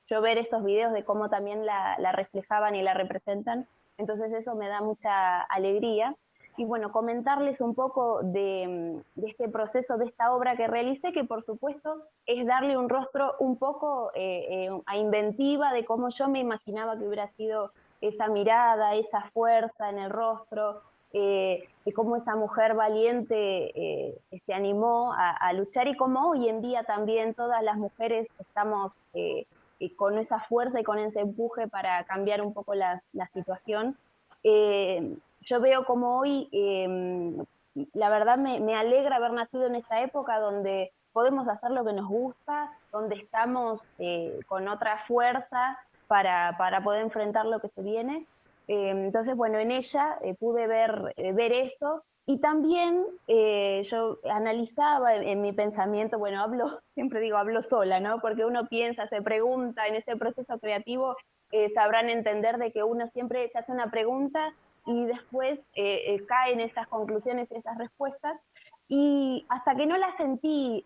yo ver esos videos de cómo también la reflejaban y la representan, entonces eso me da mucha alegría. Y bueno, comentarles un poco de este proceso, de esta obra que realicé, que por supuesto es darle un rostro un poco a inventiva de cómo yo me imaginaba que hubiera sido esa mirada, esa fuerza en el rostro, de cómo esa mujer valiente se animó a luchar y cómo hoy en día también todas las mujeres estamos con esa fuerza y con ese empuje para cambiar un poco la situación. Yo veo como hoy, la verdad me alegra haber nacido en esta época donde podemos hacer lo que nos gusta, donde estamos con otra fuerza para poder enfrentar lo que se viene. Entonces, bueno, en ella pude ver eso y también yo analizaba en mi pensamiento, bueno, siempre digo, hablo sola, ¿no? Porque uno piensa, se pregunta en ese proceso creativo, sabrán entender de que uno siempre se hace una pregunta y después caen esas conclusiones, esas respuestas, y hasta que no la sentí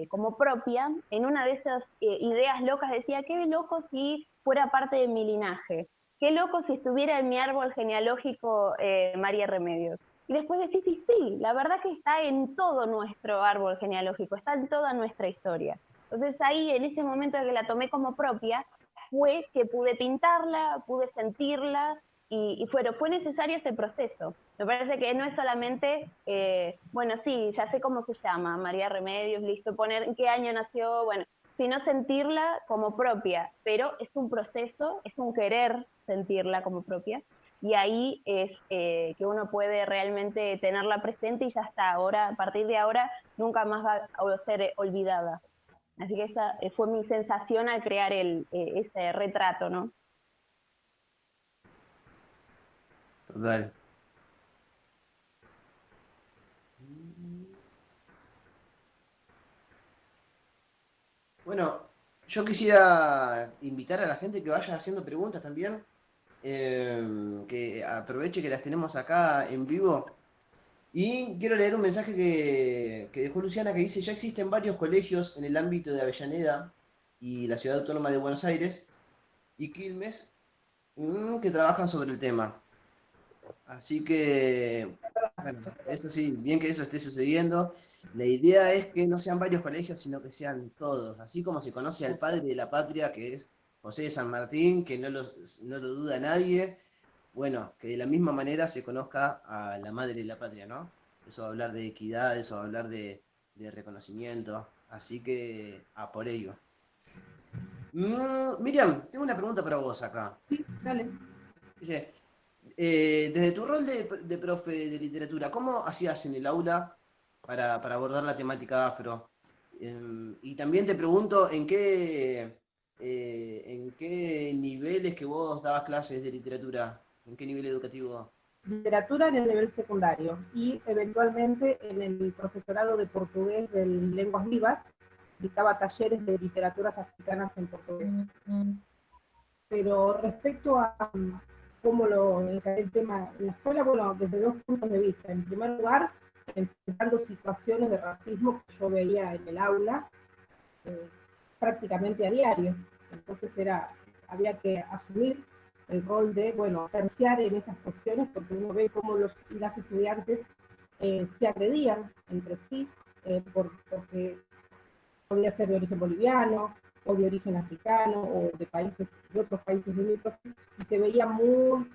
como propia, en una de esas ideas locas decía, qué loco si fuera parte de mi linaje, qué loco si estuviera en mi árbol genealógico María Remedios. Y después decís, sí, la verdad que está en todo nuestro árbol genealógico, está en toda nuestra historia. Entonces ahí, en ese momento que la tomé como propia, fue que pude pintarla, pude sentirla, y fue necesario ese proceso. Me parece que no es solamente, bueno, sí, ya sé cómo se llama, María Remedios, listo, poner en qué año nació, bueno, sino sentirla como propia, pero es un proceso, es un querer sentirla como propia, y ahí es que uno puede realmente tenerla presente y ya está, ahora, a partir de ahora, nunca más va a ser olvidada. Así que esa fue mi sensación al crear ese retrato, ¿no? Total. Bueno, yo quisiera invitar a la gente que vaya haciendo preguntas también, que aproveche que las tenemos acá en vivo. Y quiero leer un mensaje que dejó Luciana que dice, ya existen varios colegios en el ámbito de Avellaneda y la Ciudad Autónoma de Buenos Aires y Quilmes que trabajan sobre el tema. Así que, bueno, eso sí, bien que eso esté sucediendo. La idea es que no sean varios colegios, sino que sean todos. Así como se conoce al padre de la patria, que es José de San Martín, que no lo duda nadie. Bueno, que de la misma manera se conozca a la madre de la patria, ¿no? Eso va a hablar de equidad, eso va a hablar de reconocimiento. Así que, a por ello. Miriam, tengo una pregunta para vos acá. Sí, dale. Dice, desde tu rol de profe de literatura, ¿cómo hacías en el aula para abordar la temática afro? Y también te pregunto, en qué niveles que vos dabas clases de literatura? ¿En qué nivel educativo? Literatura en el nivel secundario y eventualmente en el profesorado de portugués de lenguas vivas, dictaba talleres de literaturas africanas en portugués. Pero respecto a cómo lo encaré el tema en la escuela, bueno, desde dos puntos de vista. En primer lugar, enfrentando situaciones de racismo que yo veía en el aula eh, prácticamente a diario. Entonces había que asumir el rol de, bueno, terciar en esas cuestiones, porque uno ve cómo los y las estudiantes se agredían entre sí, porque podía ser de origen boliviano, o de origen africano, o de otros países limítrofes, y se veía muy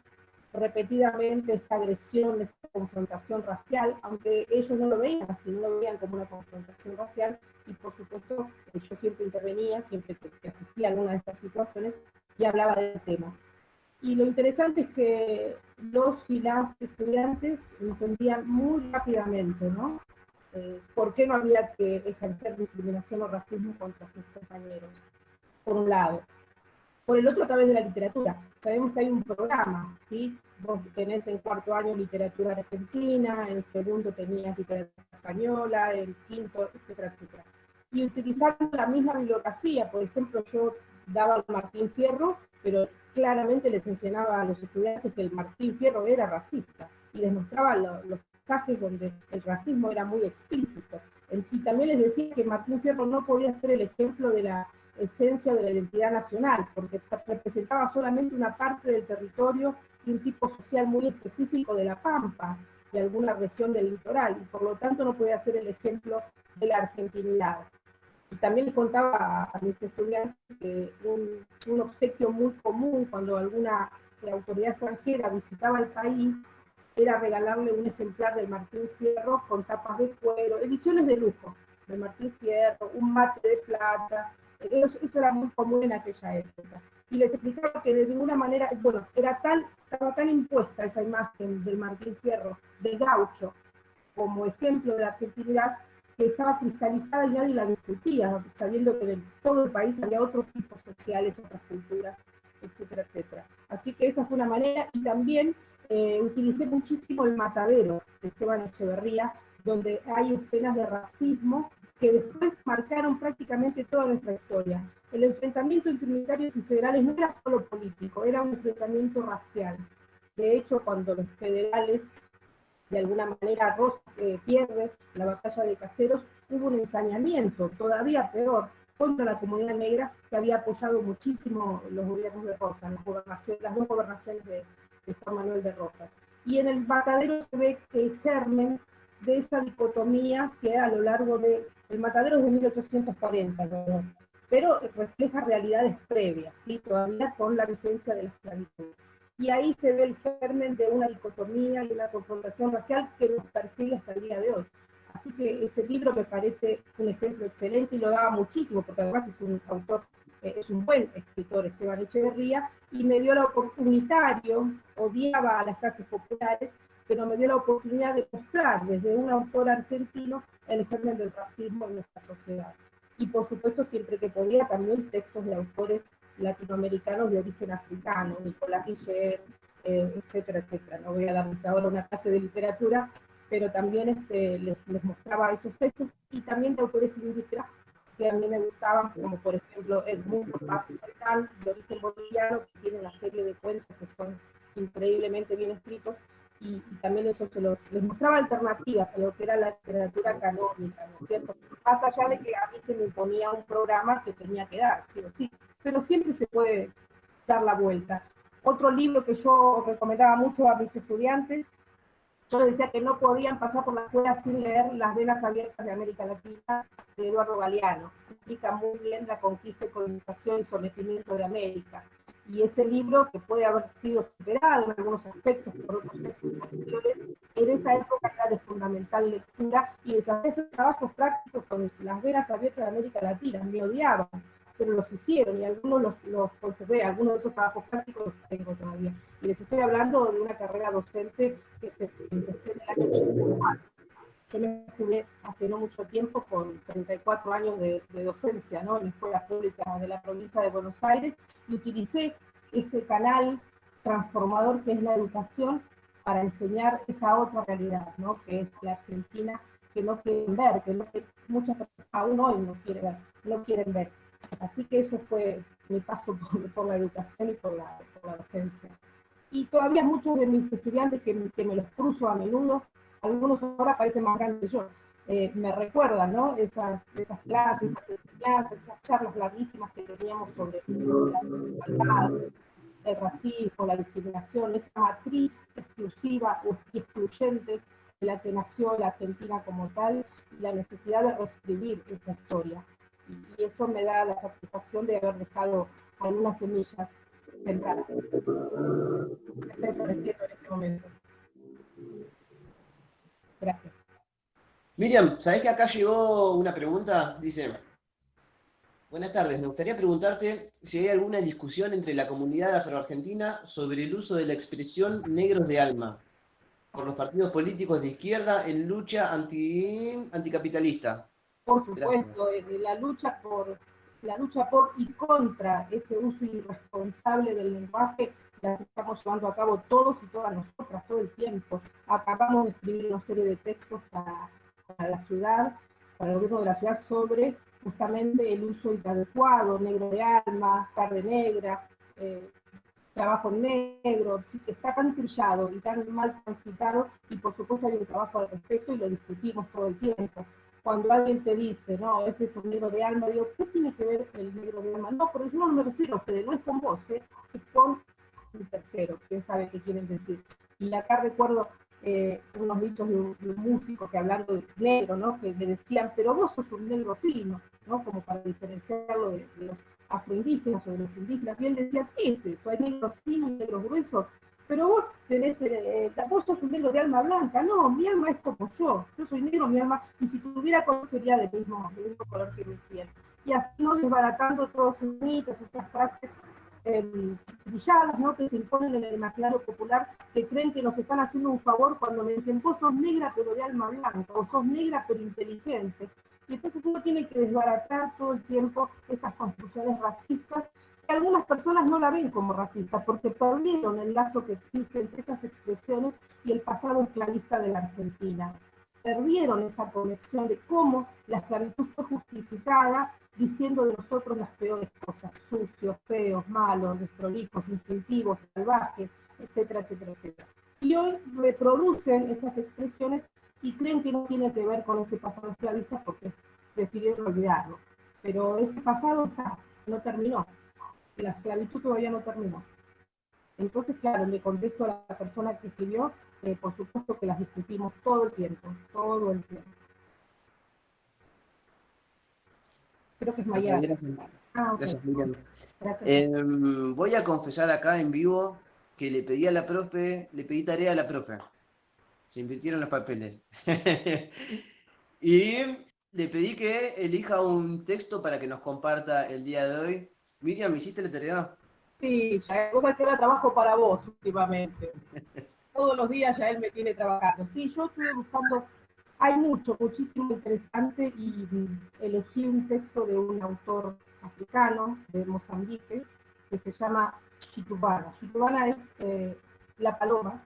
repetidamente esta agresión, esta confrontación racial, aunque ellos no lo veían así, no lo veían como una confrontación racial, y por supuesto yo siempre intervenía, siempre que asistía a alguna de estas situaciones, y hablaba del tema. Y lo interesante es que los y las estudiantes entendían muy rápidamente, ¿no? ¿Por qué no había que ejercer discriminación o racismo contra sus compañeros? Por un lado. Por el otro, a través de la literatura. Sabemos que hay un programa, ¿sí? Vos tenés en cuarto año literatura argentina, en segundo tenías literatura española, en quinto, etcétera, etcétera. Y utilizando la misma bibliografía, por ejemplo, yo daba al Martín Fierro, pero claramente les enseñaba a los estudiantes que el Martín Fierro era racista, y les mostraba los pasajes donde el racismo era muy explícito. Y también les decía que Martín Fierro no podía ser el ejemplo de la esencia de la identidad nacional, porque representaba solamente una parte del territorio y un tipo social muy específico de la Pampa, de alguna región del litoral, y por lo tanto no podía ser el ejemplo de la argentinidad. Y también les contaba a mis estudiantes que un obsequio muy común cuando alguna autoridad extranjera visitaba el país era regalarle un ejemplar del Martín Fierro con tapas de cuero, ediciones de lujo del Martín Fierro, un mate de plata. Eso era muy común en aquella época. Y les explicaba que de ninguna manera, bueno, estaba tan impuesta esa imagen del Martín Fierro, del gaucho, como ejemplo de la argentinidad, que estaba cristalizada y nadie la discutía, sabiendo que en todo el país había otros tipos sociales, otras culturas, etcétera, etcétera. Así que esa fue una manera, y también utilicé muchísimo el Matadero de Esteban Echeverría, donde hay escenas de racismo que después marcaron prácticamente toda nuestra historia. el enfrentamiento entre unitarios y federales no era solo político, era un enfrentamiento racial. De hecho, cuando los federales, de alguna manera, Rosas pierde la batalla de Caseros, hubo un ensañamiento todavía peor contra la comunidad negra, que había apoyado muchísimo los gobiernos de Rosas, las dos gobernaciones de Juan Manuel de Rosas. Y en el Matadero se ve el germen de esa dicotomía que a lo largo de... El Matadero es de 1840, ¿no? Pero refleja realidades previas, ¿sí? Todavía con la vigencia de la esclavitud. Y ahí se ve el germen de una dicotomía y una confrontación racial que nos persigue hasta el día de hoy. Así que ese libro me parece un ejemplo excelente y lo daba muchísimo, porque además es un autor, es un buen escritor, Esteban Echeverría, y me dio la oportunidad, odiaba a las clases populares, pero me dio la oportunidad de mostrar desde un autor argentino el germen del racismo en nuestra sociedad. Y por supuesto, siempre que podía, también textos de autores latinoamericanos de origen africano, Nicolás Guillen, etcétera, etcétera. No voy a darles ahora una clase de literatura, pero también les mostraba esos textos, y también de autores indígenas que a mí me gustaban, como por ejemplo Edmundo Paz Sertán, de origen boliviano, que tiene una serie de cuentos que son increíblemente bien escritos, y también eso les mostraba alternativas a lo que era la literatura canónica, ¿no es cierto? Más allá de que a mí se me imponía un programa que tenía que dar, sí o sí, pero siempre se puede dar la vuelta. Otro libro que yo recomendaba mucho a mis estudiantes, yo les decía que no podían pasar por la escuela sin leer Las venas abiertas de América Latina, de Eduardo Galeano. Explica muy bien la conquista, colonización y sometimiento de América. Y ese libro, que puede haber sido superado en algunos aspectos por otros textos posteriores, en esa época era de fundamental lectura, y desarrolló esos trabajos prácticos con Las venas abiertas de América Latina. Me odiaban, pero los hicieron, y algunos los conservé, algunos de esos trabajos prácticos los tengo todavía. Y les estoy hablando de una carrera docente que se empecé en el año 84. Yo me estudié hace no mucho tiempo, con 34 años de docencia, ¿no? En la escuela pública de la provincia de Buenos Aires, y utilicé ese canal transformador que es la educación para enseñar esa otra realidad, ¿no? Que es la Argentina, que no quieren ver, que muchas personas aún hoy no quieren ver. Así que eso fue mi paso por la educación y por la docencia. Y todavía muchos de mis estudiantes que me los cruzo a menudo, algunos ahora parecen más grandes que yo, me recuerdan, ¿no? Esas clases, esas enseñanzas, esas charlas larguísimas que teníamos sobre la desigualdad, el racismo, la discriminación, esa matriz exclusiva y excluyente de la que nació la Argentina como tal, y la necesidad de reescribir esa historia. Y eso me da la satisfacción de haber dejado algunas semillas sembradas. Me estoy pareciendo en este momento. Gracias. Miriam, ¿sabés que acá llegó una pregunta? Dice: buenas tardes, me gustaría preguntarte si hay alguna discusión entre la comunidad afroargentina sobre el uso de la expresión negros de alma por los partidos políticos de izquierda en lucha anticapitalista. Por supuesto, la lucha por y contra ese uso irresponsable del lenguaje la estamos llevando a cabo todos y todas nosotras todo el tiempo. Acabamos de escribir una serie de textos para la ciudad, para el gobierno de la ciudad, sobre justamente el uso inadecuado, negro de alma, tarde negra, trabajo negro, ¿sí? Que está tan trillado y tan mal transitado, y por supuesto hay un trabajo al respecto y lo discutimos todo el tiempo. Cuando alguien te dice, no, ese es un negro de alma, digo, ¿qué tiene que ver el negro de alma? No, pero yo no me refiero a ustedes, no es con vos, es con un tercero, quién sabe qué quieren decir. Y acá recuerdo unos dichos de un músico que, hablando de negro, ¿no? Que le decían, pero vos sos un negro fino, ¿no? Como para diferenciarlo de los afroindígenas o de los indígenas. Y él decía, ¿qué es eso? Hay negros finos y negros gruesos. Pero vos vos sos un negro de alma blanca. No, mi alma es como yo soy negro, mi alma, y si tuviera color sería del mismo color que mi piel. Y así, no, desbaratando todos esos mitos, estas frases brilladas, ¿no? Que se imponen en el imaginario popular, que creen que nos están haciendo un favor cuando me dicen, vos sos negra pero de alma blanca, o sos negra pero inteligente. Y entonces uno tiene que desbaratar todo el tiempo estas construcciones racistas, que algunas personas no la ven como racista, porque perdieron el lazo que existe entre estas expresiones y el pasado esclavista de la Argentina. Perdieron esa conexión de cómo la esclavitud fue justificada diciendo de nosotros las peores cosas, sucios, feos, malos, desprolijos, instintivos, salvajes, etcétera, etcétera, etcétera. Y hoy reproducen estas expresiones y creen que no tiene que ver con ese pasado esclavista porque prefirieron olvidarlo. Pero ese pasado está, no terminó. La esclavitud todavía no terminó. Entonces, claro, le contesto a la persona que escribió, por supuesto que las discutimos todo el tiempo, todo el tiempo. Creo que es Mayara. Gracias, Ah, ok. gracias, Miriam. Gracias. Voy a confesar acá en vivo que le pedí a la profe, le pedí tarea a la profe. Se invirtieron los papeles. Y le pedí que elija un texto para que nos comparta el día de hoy. Miriam, ¿me hiciste la tarea? Sí, ya cosa que ahora trabajo para vos últimamente. Todos los días ya él me tiene trabajando. Sí, yo estuve buscando, hay muchísimo interesante y elegí un texto de un autor africano de Mozambique que se llama Chitubana. Chitubana es la paloma,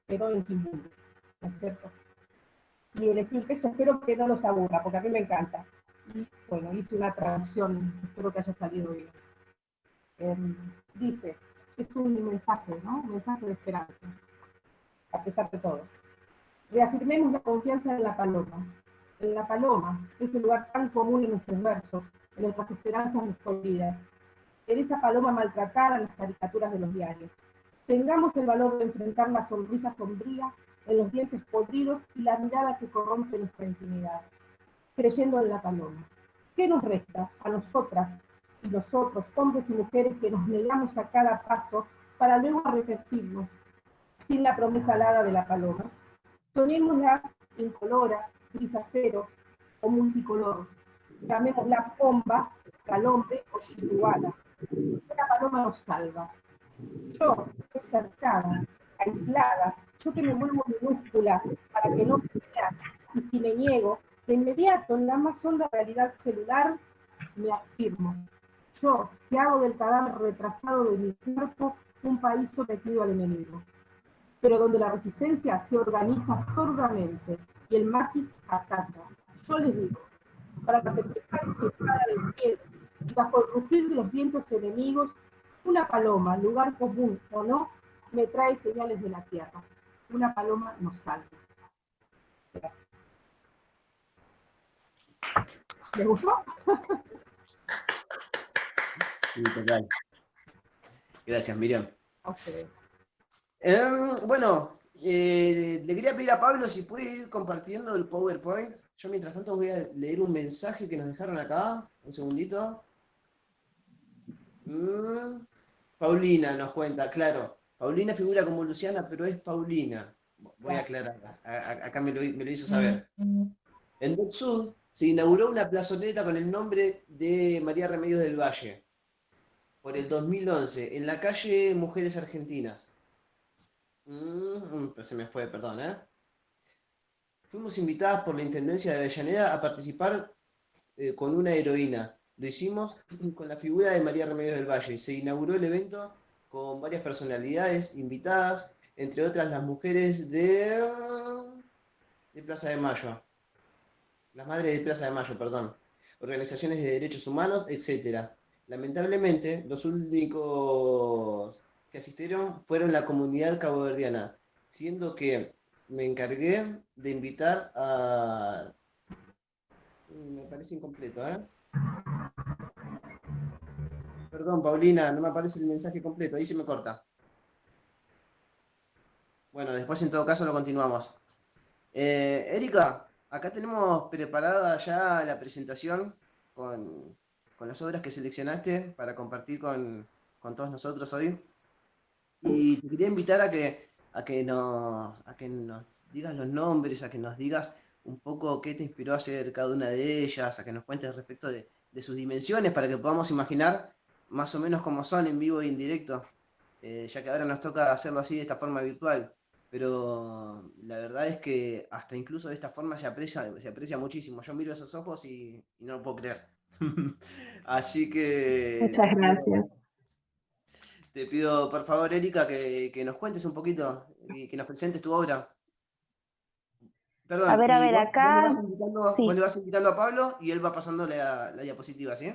pero en Kimbundu, ¿no es cierto? Y elegí un texto, espero que no los aburra, porque a mí me encanta. Y bueno, hice una traducción, espero que haya salido bien. Dice, es un mensaje, ¿no? Un mensaje de esperanza, a pesar de todo. Reafirmemos la confianza en la paloma. En la paloma, ese lugar tan común en nuestros versos, en nuestras esperanzas escondidas. En esa paloma maltratada en las caricaturas de los diarios. Tengamos el valor de enfrentar la sonrisa sombría en los dientes podridos y la mirada que corrompe nuestra intimidad, creyendo en la paloma. ¿Qué nos resta a nosotras y nosotros, hombres y mujeres, que nos negamos a cada paso para luego arrepentirnos sin la promesa alada de la paloma? Soñémosla incolora, gris acero o multicolor. Llamémosla pomba, calombe o chihuahua. La paloma nos salva. Yo, cercada, aislada, yo que me vuelvo minúscula para que no me vean, y si me niego, de inmediato en la más honda realidad celular me afirmo. Yo, que hago del cadáver retrasado de mi cuerpo un país sometido al enemigo, pero donde la resistencia se organiza sordamente y el maquis ataca. Yo les digo, para reflejar su espada del cielo y bajo el rugir de los vientos enemigos, una paloma, lugar común o no, me trae señales de la tierra. Una paloma nos salva. Gracias. ¿Les gustó? Sí, total. Gracias, Miriam. Okay. Bueno, le quería pedir a Pablo si puede ir compartiendo el PowerPoint. Yo mientras tanto voy a leer un mensaje que nos dejaron acá. Un segundito. Paulina nos cuenta, claro. Paulina figura como Luciana, pero es Paulina. Voy a aclarar. Acá me lo hizo saber. En Del Sur se inauguró una plazoleta con el nombre de María Remedios del Valle por el 2011 en la calle Mujeres Argentinas. Pero se me fue, perdón, ¿eh? Fuimos invitadas por la Intendencia de Avellaneda a participar con una heroína. Lo hicimos con la figura de María Remedios del Valle. Se inauguró el evento con varias personalidades invitadas, entre otras las mujeres de Plaza de Mayo. Las madres de Plaza de Mayo, perdón. Organizaciones de derechos humanos, etc. Lamentablemente, los únicos que asistieron fueron la comunidad caboverdiana, siendo que me encargué de invitar a... Me parece incompleto, ¿eh? Perdón, Paulina, no me aparece el mensaje completo, ahí se me corta. Bueno, después en todo caso lo continuamos. Erika, acá tenemos preparada ya la presentación con las obras que seleccionaste para compartir con todos nosotros hoy. Y te quería invitar a que nos digas los nombres, a que nos digas un poco qué te inspiró a hacer cada una de ellas, a que nos cuentes respecto de sus dimensiones para que podamos imaginar más o menos cómo son en vivo e en directo, ya que ahora nos toca hacerlo así de esta forma virtual. Pero la verdad es que hasta incluso de esta forma se aprecia muchísimo. Yo miro esos ojos y no lo puedo creer. Así que Muchas gracias. te pido por favor, Erika, que nos cuentes un poquito, que nos presentes tu obra. A Perdón, ver, y vos acá, vos sí, le vas invitando a Pablo y él va pasando la diapositiva, ¿sí?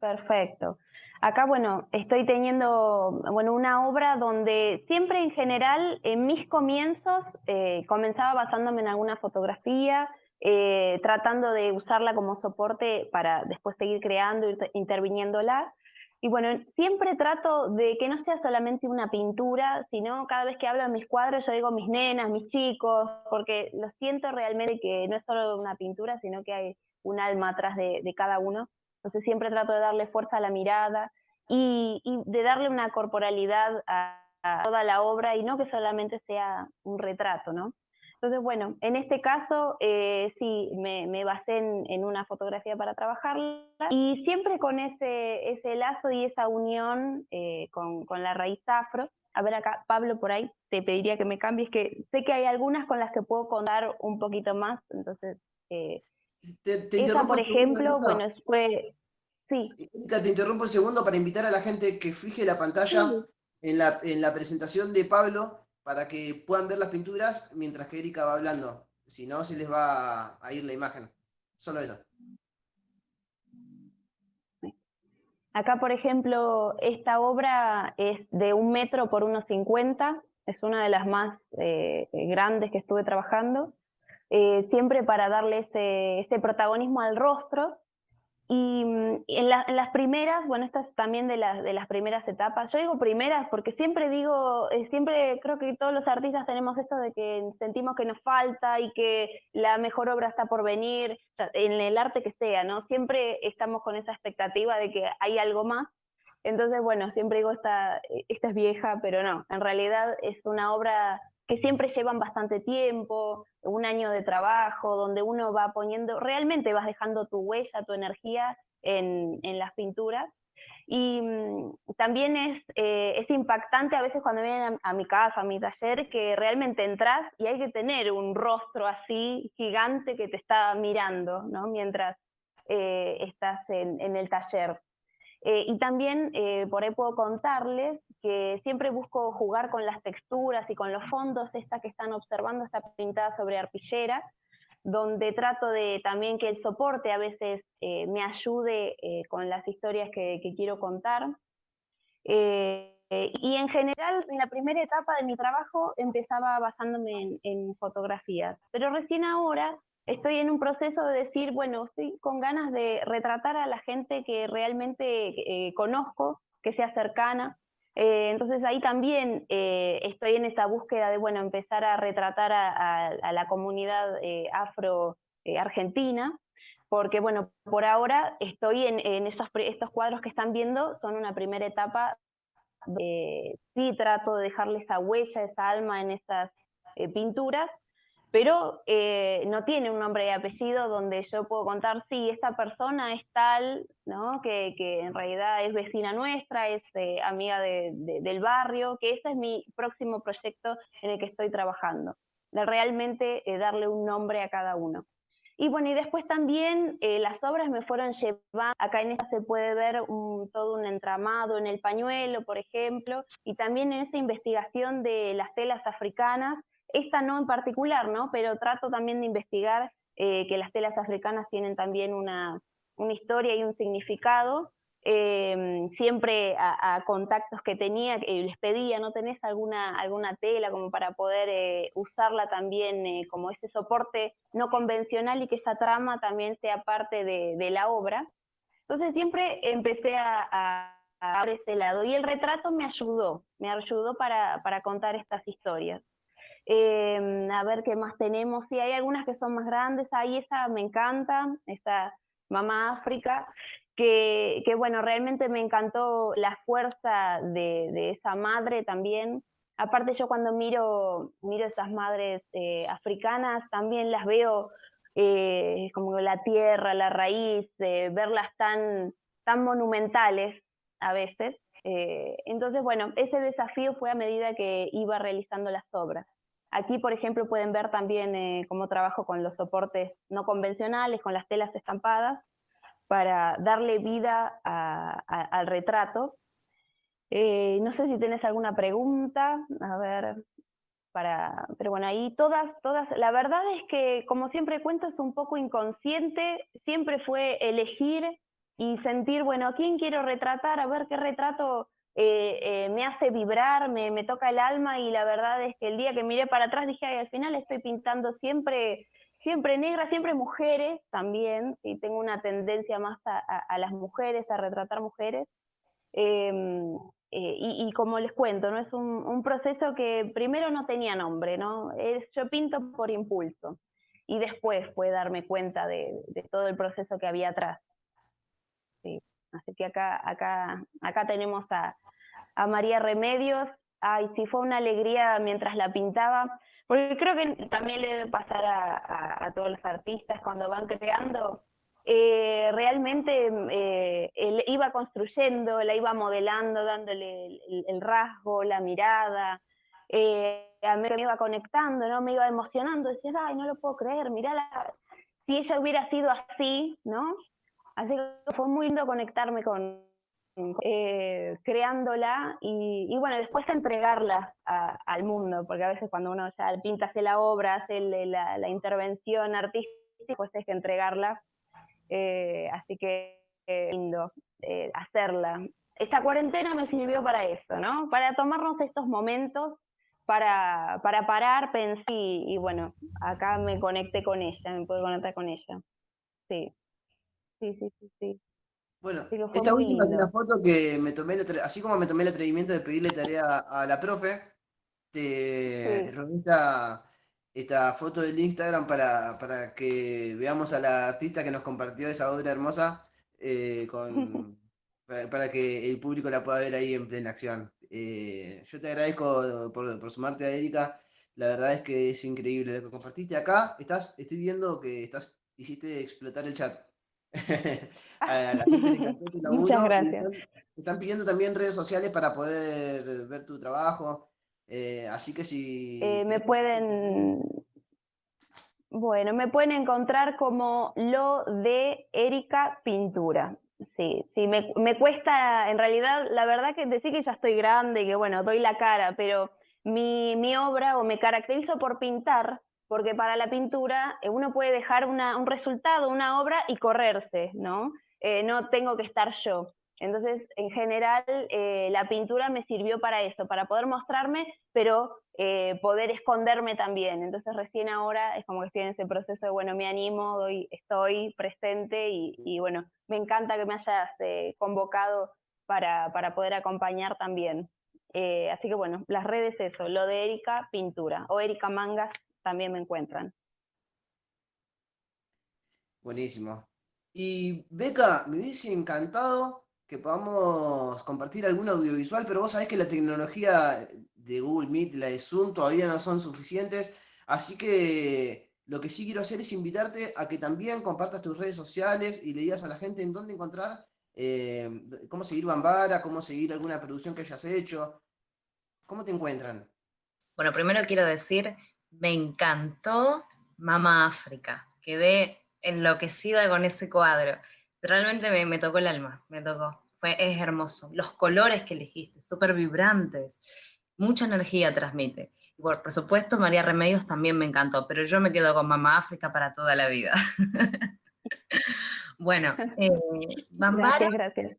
perfecto. Acá, bueno, estoy teniendo, bueno, una obra donde siempre en general, en mis comienzos, comenzaba basándome en alguna fotografía, tratando de usarla como soporte para después seguir creando, interviniéndola. Y bueno, siempre trato de que no sea solamente una pintura, sino cada vez que hablo de mis cuadros, yo digo mis nenas, mis chicos, porque lo siento realmente que no es solo una pintura, sino que hay un alma atrás de cada uno. Entonces siempre trato de darle fuerza a la mirada y de darle una corporalidad a toda la obra y no que solamente sea un retrato, ¿no? Entonces, bueno, en este caso sí, me basé en una fotografía para trabajarla y siempre con ese lazo y esa unión con la raíz afro. A ver acá, Pablo, por ahí, te pediría que me cambies, que sé que hay algunas con las que puedo contar un poquito más, entonces eh, Te esa, interrumpo por un segundo, ejemplo, Erika. bueno, fue, sí, Erika, te interrumpo un segundo para invitar a la gente que fije la pantalla sí, en la presentación de Pablo para que puedan ver las pinturas mientras que Erika va hablando. Si no, se les va a ir la imagen. Solo eso. acá, por ejemplo, esta obra es de 1 metro por 1,50, es una de las más grandes que estuve trabajando, siempre para darle ese protagonismo al rostro. Y en las primeras, bueno, esta es también de las primeras etapas. Yo digo primeras porque siempre digo, siempre creo que todos los artistas tenemos esto de que sentimos que nos falta y que la mejor obra está por venir, o sea, en el arte que sea, ¿no? Siempre estamos con esa expectativa de que hay algo más. Entonces, bueno, siempre digo, esta es vieja, pero no, en realidad es una obra que siempre llevan bastante tiempo, 1 año de trabajo, donde uno va poniendo, realmente vas dejando tu huella, tu energía en las pinturas. Y también es impactante a veces cuando vienen a mi casa, a mi taller, que realmente entras y hay que tener un rostro así gigante que te está mirando, ¿no? Mientras estás en el taller. Y también por ahí puedo contarles que siempre busco jugar con las texturas y con los fondos. Esta que están observando está pintada sobre arpillera, donde trato de también que el soporte a veces me ayude con las historias que quiero contar. Y en general, en la primera etapa de mi trabajo empezaba basándome en fotografías, pero recién ahora estoy en un proceso de decir, bueno, estoy con ganas de retratar a la gente que realmente conozco, que sea cercana. Entonces ahí también estoy en esa búsqueda de, bueno, empezar a retratar a la comunidad afro argentina, porque bueno, por ahora estoy en estos cuadros que están viendo, son una primera etapa. Sí trato de dejarle esa huella, esa alma en esas pinturas, pero no tiene un nombre y apellido donde yo puedo contar, sí, esta persona es tal, ¿no? Que en realidad es vecina nuestra, es amiga del barrio, que ese es mi próximo proyecto en el que estoy trabajando, de realmente darle un nombre a cada uno. Y bueno, y después también las obras me fueron llevando, acá en esta se puede ver todo un entramado en el pañuelo, por ejemplo, y también en esa investigación de las telas africanas, esta no en particular, ¿no? Pero trato también de investigar que las telas africanas tienen también una historia y un significado. Siempre a contactos que tenía, les pedía, ¿no tenés alguna tela como para poder usarla también como ese soporte no convencional y que esa trama también sea parte de la obra? Entonces siempre empecé a ese lado y el retrato me ayudó para contar estas historias. A ver qué más tenemos. Sí, hay algunas que son más grandes. Ahí esa me encanta, esta Mamá África, que bueno, realmente me encantó la fuerza de esa madre también. Aparte yo cuando miro esas madres africanas, también las veo como la tierra, la raíz, verlas tan monumentales a veces. Entonces, bueno, ese desafío fue a medida que iba realizando las obras. Aquí, por ejemplo, pueden ver también cómo trabajo con los soportes no convencionales, con las telas estampadas, para darle vida al retrato. No sé si tienes alguna pregunta. A ver. pero bueno, ahí todas, la verdad es que, como siempre cuento, es un poco inconsciente, siempre fue elegir y sentir, bueno, ¿a quién quiero retratar? A ver qué retrato me hace vibrar, me toca el alma, y la verdad es que el día que miré para atrás dije, ay, al final estoy pintando siempre negras, siempre mujeres también, y tengo una tendencia más a las mujeres, a retratar mujeres. Y como les cuento, ¿no? Es un proceso que primero no tenía nombre, ¿no? Yo pinto por impulso, y después fue darme cuenta de todo el proceso que había atrás. Sí. Así que acá tenemos a María Remedios. Ay, sí, fue una alegría mientras la pintaba, porque creo que también le debe pasar a todos los artistas cuando van creando. Realmente él iba construyendo, la iba modelando, dándole el rasgo, la mirada. A mí me iba conectando, ¿no? Me iba emocionando, decía, ay, no lo puedo creer, mirá, si ella hubiera sido así, ¿no? Así que fue muy lindo conectarme con creándola, y bueno, después entregarla al mundo, porque a veces cuando uno ya pinta, hace la obra, hace la intervención artística, pues hay que entregarla. Así que lindo hacerla. Esta cuarentena me sirvió para eso, ¿no? Para tomarnos estos momentos, para parar, pensar, y bueno, acá me conecté con ella, me pude conectar con ella. Sí, sí. Bueno, Sí, que fue esta muy última es una lindo. foto que me tomé, así como me tomé el atrevimiento de pedirle tarea a la profe, te Sí. robé esta foto del Instagram para que veamos a la artista que nos compartió esa obra hermosa, para que el público la pueda ver ahí en plena acción. Yo te agradezco por sumarte a Erika, la verdad es que es increíble lo que compartiste acá. Estoy viendo que hiciste explotar el chat. A la gente le encantó tu Muchas laburo y gracias. te están pidiendo también redes sociales para poder ver tu trabajo. Así que si Me querés compartir tus redes. pueden, bueno, me pueden encontrar como lo de Erika Pintura. Sí, sí, me cuesta, en realidad, la verdad que decir que ya estoy grande y que bueno, doy la cara, pero mi obra, o me caracterizo por pintar, porque para la pintura uno puede dejar un resultado, una obra, y correrse, ¿no? No tengo que estar yo. Entonces, en general, la pintura me sirvió para eso, para poder mostrarme, pero poder esconderme también. Entonces recién ahora es como que estoy en ese proceso de, bueno, me animo, estoy presente, y bueno, me encanta que me hayas convocado para poder acompañar también. Así que bueno, las redes, eso, lo de Erika Pintura, o Erika Mangas, también me encuentran. Buenísimo. Y Beca, me hubiese encantado que podamos compartir algún audiovisual, pero vos sabés que la tecnología de Google Meet, la de Zoom, todavía no son suficientes. Así que lo que sí quiero hacer es invitarte a que también compartas tus redes sociales y le digas a la gente en dónde encontrar, cómo seguir Bambara, cómo seguir alguna producción que hayas hecho. ¿Cómo te encuentran? Bueno, primero quiero decir, me encantó Mama África. Quedé enloquecida con ese cuadro. Realmente me tocó el alma, me tocó. Es hermoso. Los colores que elegiste, súper vibrantes. Mucha energía transmite. Y por supuesto, María Remedios también me encantó, pero yo me quedo con Mama África para toda la vida. Bueno, Bambara, Gracias.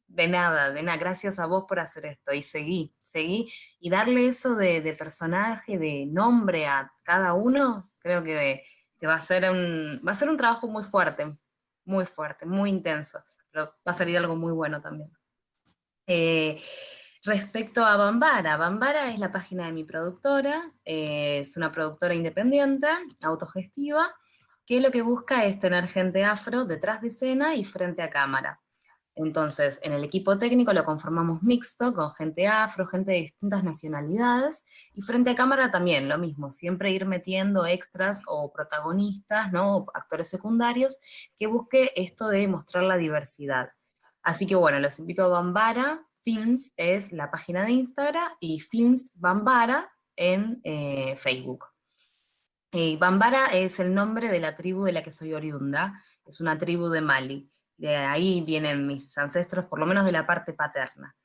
de nada, gracias a vos por hacer esto. Y seguí, y darle eso de personaje, de nombre a cada uno, creo que va a ser un trabajo muy fuerte, muy intenso, pero va a salir algo muy bueno también. Eh, Respecto a Bambara, Bambara es la página de mi productora, es una productora independiente, autogestiva, que lo que busca es tener gente afro detrás de escena y frente a cámara. Entonces, en el equipo técnico lo conformamos mixto, con gente afro, gente de distintas nacionalidades, y frente a cámara también, lo mismo, siempre ir metiendo extras o protagonistas, ¿no? O actores secundarios, que busque esto de mostrar la diversidad. Así que bueno, los invito a Bambara Films, es la página de Instagram, y Films Bambara en Facebook. Bambara es el nombre de la tribu de la que soy oriunda, es una tribu de Mali. De ahí vienen mis ancestros, por lo menos de la parte paterna.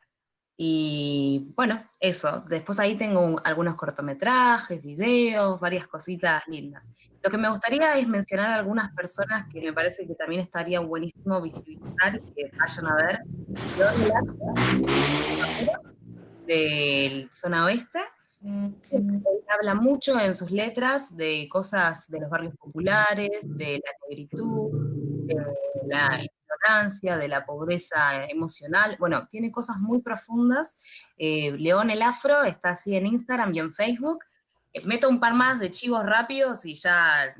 Y bueno, eso. Después ahí tengo algunos cortometrajes, videos, varias cositas lindas. Lo que me gustaría es mencionar a algunas personas que me parece que también estaría buenísimo visibilizar y que vayan a ver. León del Zona Oeste. Él habla mucho en sus letras de cosas de los barrios populares, de la negritud, de la ignorancia, de la pobreza emocional. Bueno, tiene cosas muy profundas. León el Afro está así en Instagram y en Facebook. Meto un par más de chivos rápidos y ya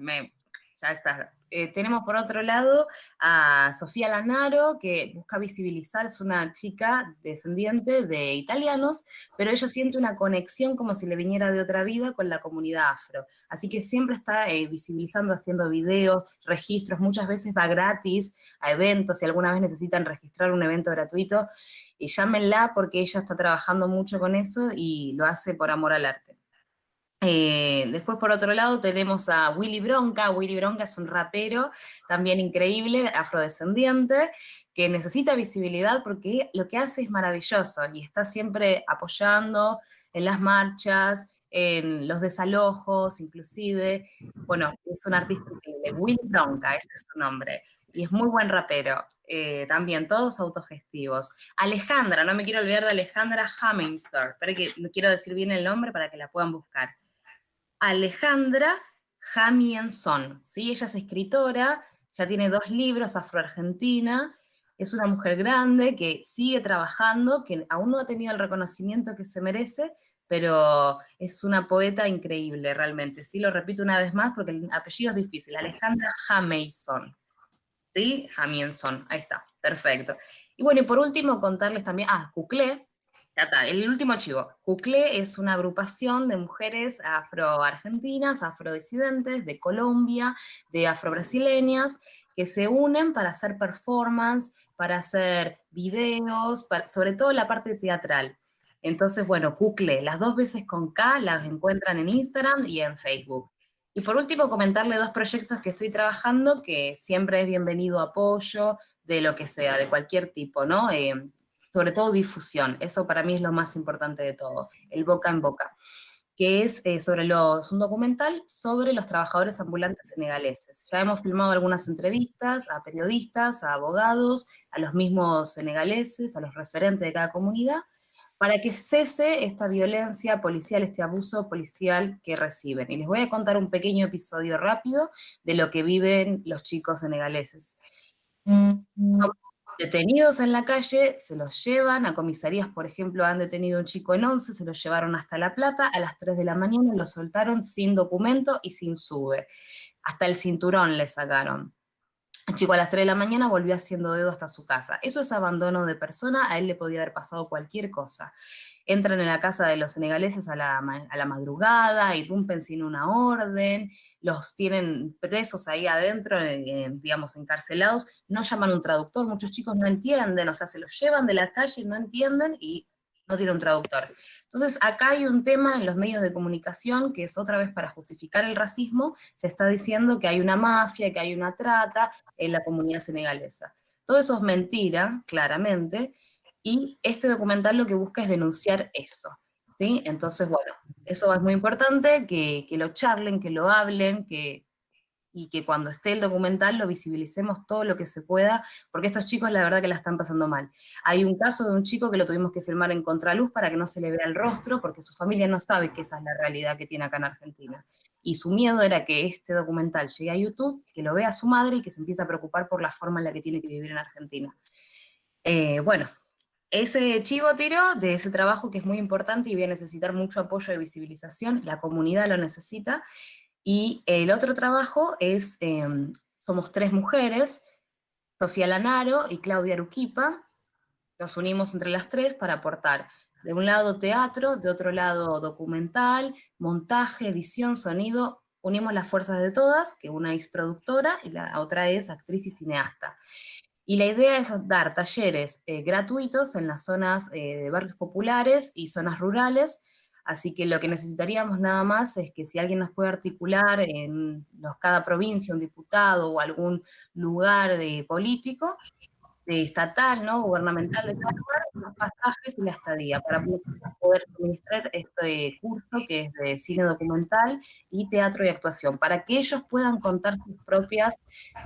está. Tenemos por otro lado a Sofía Lanaro, que busca visibilizar, es una chica descendiente de italianos, pero ella siente una conexión como si le viniera de otra vida con la comunidad afro. Así que siempre está visibilizando, haciendo videos, registros, muchas veces va gratis a eventos, si alguna vez necesitan registrar un evento gratuito, y llámenla porque ella está trabajando mucho con eso y lo hace por amor al arte. Después, por otro lado, tenemos a Willy Bronca. Willy Bronca es un rapero también increíble, afrodescendiente, que necesita visibilidad porque lo que hace es maravilloso y está siempre apoyando en las marchas, en los desalojos, inclusive. Bueno, es un artista increíble. Willy Bronca, ese es su nombre. Y es muy buen rapero. También, todos autogestivos. Alejandra, no me quiero olvidar de Alejandra Hamingsor. Espera que no quiero decir bien el nombre para que la puedan buscar. Alejandra Hamienson, ¿sí? Ella es escritora, ya tiene 2 libros, Afroargentina, es una mujer grande que sigue trabajando, que aún no ha tenido el reconocimiento que se merece, pero es una poeta increíble realmente, sí, lo repito una vez más porque el apellido es difícil, Alejandra Hamienson, ¿sí? Hamienson, ahí está, perfecto. Y bueno, y por último contarles también, Cuclé, ya está, el último archivo. Cuclé es una agrupación de mujeres afroargentinas, afrodisidentes, de Colombia, de afrobrasileñas, que se unen para hacer performance, para hacer videos, sobre todo la parte teatral. Entonces, bueno, Cuclé, las 2 veces con K, las encuentran en Instagram y en Facebook. Y por último, comentarle 2 proyectos que estoy trabajando, que siempre es bienvenido apoyo, de lo que sea, de cualquier tipo, ¿no? Sobre todo difusión, eso para mí es lo más importante de todo, el boca en boca, que es un documental sobre los trabajadores ambulantes senegaleses. Ya hemos filmado algunas entrevistas a periodistas, a abogados, a los mismos senegaleses, a los referentes de cada comunidad, para que cese esta violencia policial, este abuso policial que reciben. Y les voy a contar un pequeño episodio rápido de lo que viven los chicos senegaleses. Detenidos en la calle, se los llevan a comisarías, por ejemplo, han detenido a un chico en Once, se lo llevaron hasta La Plata, a las 3 de la mañana lo soltaron sin documento y sin sube. Hasta el cinturón le sacaron. El chico a las 3 de la mañana volvió haciendo dedo hasta su casa. Eso es abandono de persona, a él le podía haber pasado cualquier cosa. Entran en la casa de los senegaleses a la madrugada, irrumpen sin una orden, los tienen presos ahí adentro, digamos, encarcelados, no llaman un traductor, muchos chicos no entienden, o sea, se los llevan de la calle, no entienden y no tiene un traductor. Entonces, acá hay un tema en los medios de comunicación que es otra vez para justificar el racismo, se está diciendo que hay una mafia, que hay una trata en la comunidad senegalesa. Todo eso es mentira, claramente, y este documental lo que busca es denunciar eso, ¿sí? Entonces, bueno, eso es muy importante, que lo charlen, que lo hablen, y que cuando esté el documental lo visibilicemos todo lo que se pueda, porque estos chicos la verdad que la están pasando mal. Hay un caso de un chico que lo tuvimos que filmar en contraluz para que no se le vea el rostro, porque su familia no sabe que esa es la realidad que tiene acá en Argentina. Y su miedo era que este documental llegue a YouTube, que lo vea su madre y que se empiece a preocupar por la forma en la que tiene que vivir en Argentina. Bueno, ese chivo tiro de ese trabajo que es muy importante y voy a necesitar mucho apoyo de visibilización, la comunidad lo necesita, y el otro trabajo es, somos 3 mujeres, Sofía Lanaro y Claudia Aruquipa, nos unimos entre las 3 para aportar, de un lado teatro, de otro lado documental, montaje, edición, sonido, unimos las fuerzas de todas, que una es productora y la otra es actriz y cineasta. Y la idea es dar talleres gratuitos en las zonas de barrios populares y zonas rurales, así que lo que necesitaríamos nada más es que si alguien nos puede articular en cada provincia un diputado o algún lugar político, estatal, ¿no? Gubernamental de cada lugar, los pasajes y la estadía, para poder suministrar este curso que es de cine documental y teatro y actuación, para que ellos puedan contar sus propias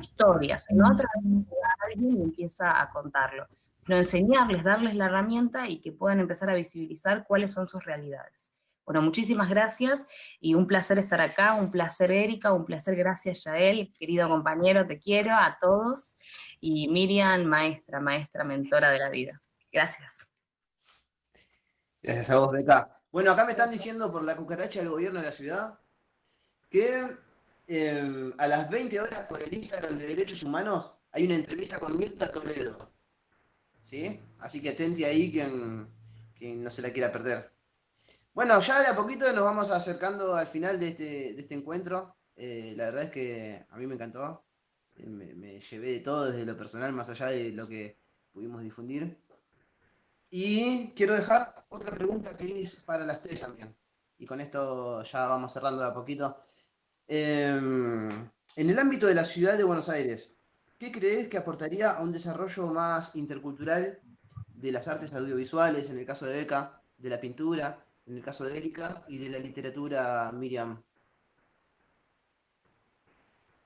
historias, no a través de que alguien empieza a contarlo, sino enseñarles, darles la herramienta y que puedan empezar a visibilizar cuáles son sus realidades. Bueno, muchísimas gracias y un placer estar acá, un placer Erika, un placer, gracias Yael, querido compañero, te quiero a todos, y Miriam, maestra, maestra, mentora de la vida. Gracias. Gracias a vos, Beca. Bueno, acá me están diciendo por la cucaracha del gobierno de la ciudad que a las 20 horas por el Instagram de Derechos Humanos hay una entrevista con Mirta Toledo. ¿Sí? Así que atente ahí quien no se la quiera perder. Bueno, ya de a poquito nos vamos acercando al final de este encuentro. La verdad es que a mí me encantó. Me llevé de todo desde lo personal, más allá de lo que pudimos difundir. Y quiero dejar otra pregunta que es para las tres también. Y con esto ya vamos cerrando de a poquito. En el ámbito de la ciudad de Buenos Aires, ¿qué crees que aportaría a un desarrollo más intercultural de las artes audiovisuales, en el caso de Beca, de la pintura, en el caso de Erika, y de la literatura, Miriam?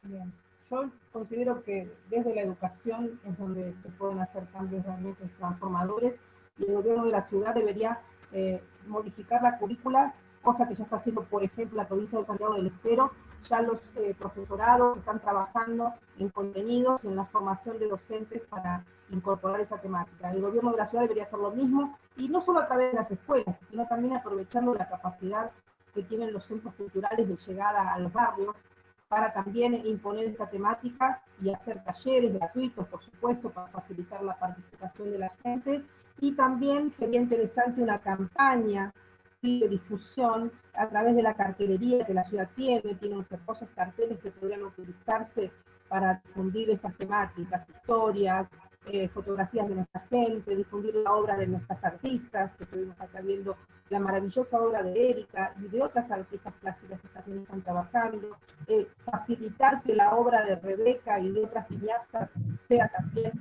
Bien. Yo considero que desde la educación es donde se pueden hacer cambios realmente transformadores y el gobierno de la ciudad debería modificar la currícula, cosa que ya está haciendo, por ejemplo, la provincia de Santiago del Estero. Ya los profesorados están trabajando en contenidos y en la formación de docentes para incorporar esa temática. El gobierno de la ciudad debería hacer lo mismo, y no solo a través de las escuelas, sino también aprovechando la capacidad que tienen los centros culturales de llegada a los barrios, para también imponer esta temática y hacer talleres gratuitos, por supuesto, para facilitar la participación de la gente. Y también sería interesante una campaña de difusión a través de la cartelería que la ciudad tiene unos hermosos carteles que podrían utilizarse para difundir estas temáticas, historias, fotografías de nuestra gente, difundir la obra de nuestras artistas, que estuvimos acá viendo la maravillosa obra de Erika y de otras artistas plásticas que también están trabajando, facilitar que la obra de Rebeca y de otras cineastas sea también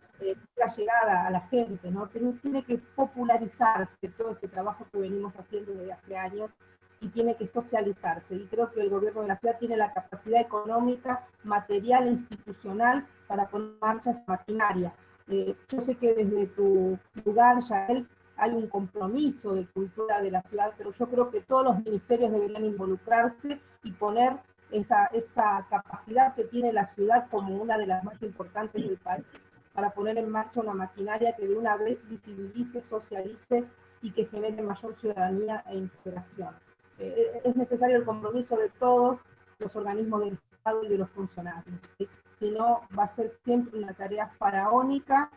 sea llegada a la gente, ¿no? Tiene que popularizarse todo este trabajo que venimos haciendo desde hace años y tiene que socializarse. Y creo que el gobierno de la ciudad tiene la capacidad económica, material e institucional para poner en marcha esa maquinaria. Yo sé que desde tu lugar, Yael, hay un compromiso de cultura de la ciudad, pero yo creo que todos los ministerios deberían involucrarse y poner esa capacidad que tiene la ciudad como una de las más importantes del país para poner en marcha una maquinaria que de una vez visibilice, socialice y que genere mayor ciudadanía e integración. Es necesario el compromiso de todos los organismos del Estado y de los funcionarios, ¿sí? Si no, va a ser siempre una tarea faraónica.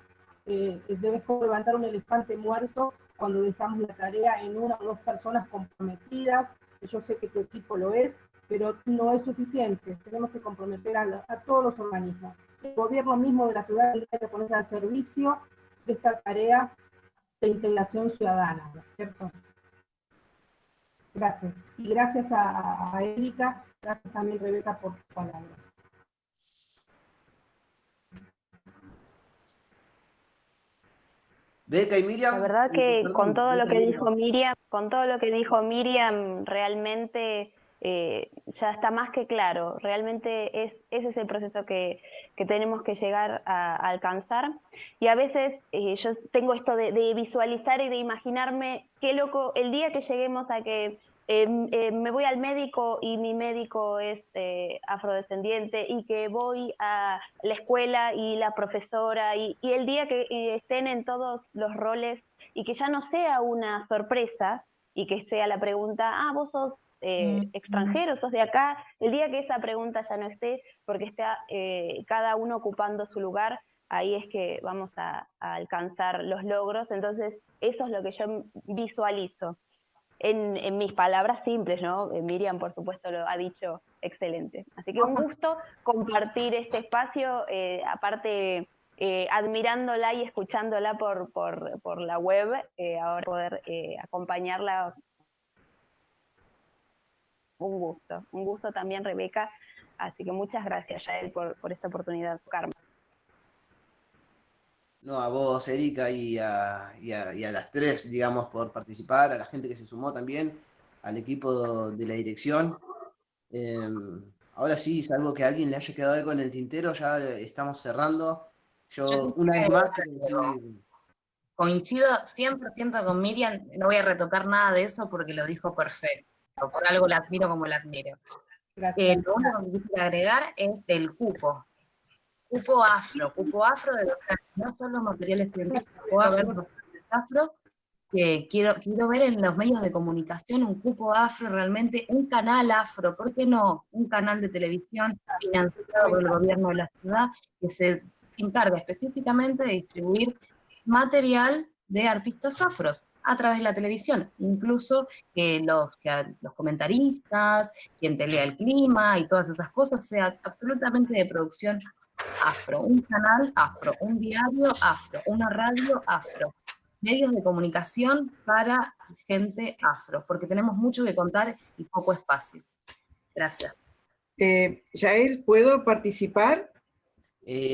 Debes levantar un elefante muerto cuando dejamos la tarea en una o dos personas comprometidas. Yo sé que tu equipo lo es, pero no es suficiente. Tenemos que comprometer a todos los organismos. El gobierno mismo de la ciudad tendría que ponerse al servicio de esta tarea de integración ciudadana, ¿no es cierto? Gracias. Y gracias a Erika, gracias también Rebeca por tus palabras. Beca y La Miriam, verdad que con perdón, todo lo Beca y que Erika. dijo Miriam, realmente ya está más que claro. Realmente ese es el proceso que tenemos que llegar a alcanzar. Y a veces yo tengo esto de visualizar y de imaginarme qué loco el día que lleguemos a que me voy al médico y mi médico es afrodescendiente y que voy a la escuela y la profesora y el día que estén en todos los roles y que ya no sea una sorpresa y que sea la pregunta, vos sos extranjero, sos de acá, el día que esa pregunta ya no esté, porque está cada uno ocupando su lugar, ahí es que vamos a alcanzar los logros. Entonces eso es lo que yo visualizo en mis palabras simples, ¿no? Miriam, por supuesto, lo ha dicho excelente. Así que un gusto compartir este espacio, aparte admirándola y escuchándola por la web, ahora poder acompañarla. Un gusto también, Rebeca. Así que muchas gracias, Yael, por esta oportunidad, Carmen. No, a vos, Erika, y a las tres, digamos, por participar, a la gente que se sumó también, al equipo de la dirección. Eh, Ahora sí, salvo que a alguien le haya quedado algo en el tintero, ya estamos cerrando. Yo Yo, una vez más, quiero decir, coincido 100% con Miriam, no voy a retocar nada de eso porque lo dijo perfecto. Por algo la admiro como la admiro. Gracias. Lo único que quisiera agregar es del cupo. Cupo afro de docentes, no solo materiales científicos, puedo ver docentes afro, que quiero ver en los medios de comunicación un cupo afro, realmente un canal afro, ¿por qué no? Un canal de televisión financiado por el gobierno de la ciudad que se encarga específicamente de distribuir material de artistas afros a través de la televisión, incluso que los comentaristas, quien te lea el clima y todas esas cosas, sea absolutamente de producción afro, un canal afro, un diario afro, una radio afro, medios de comunicación para gente afro, porque tenemos mucho que contar y poco espacio. Gracias. Yael, ¿puedo participar?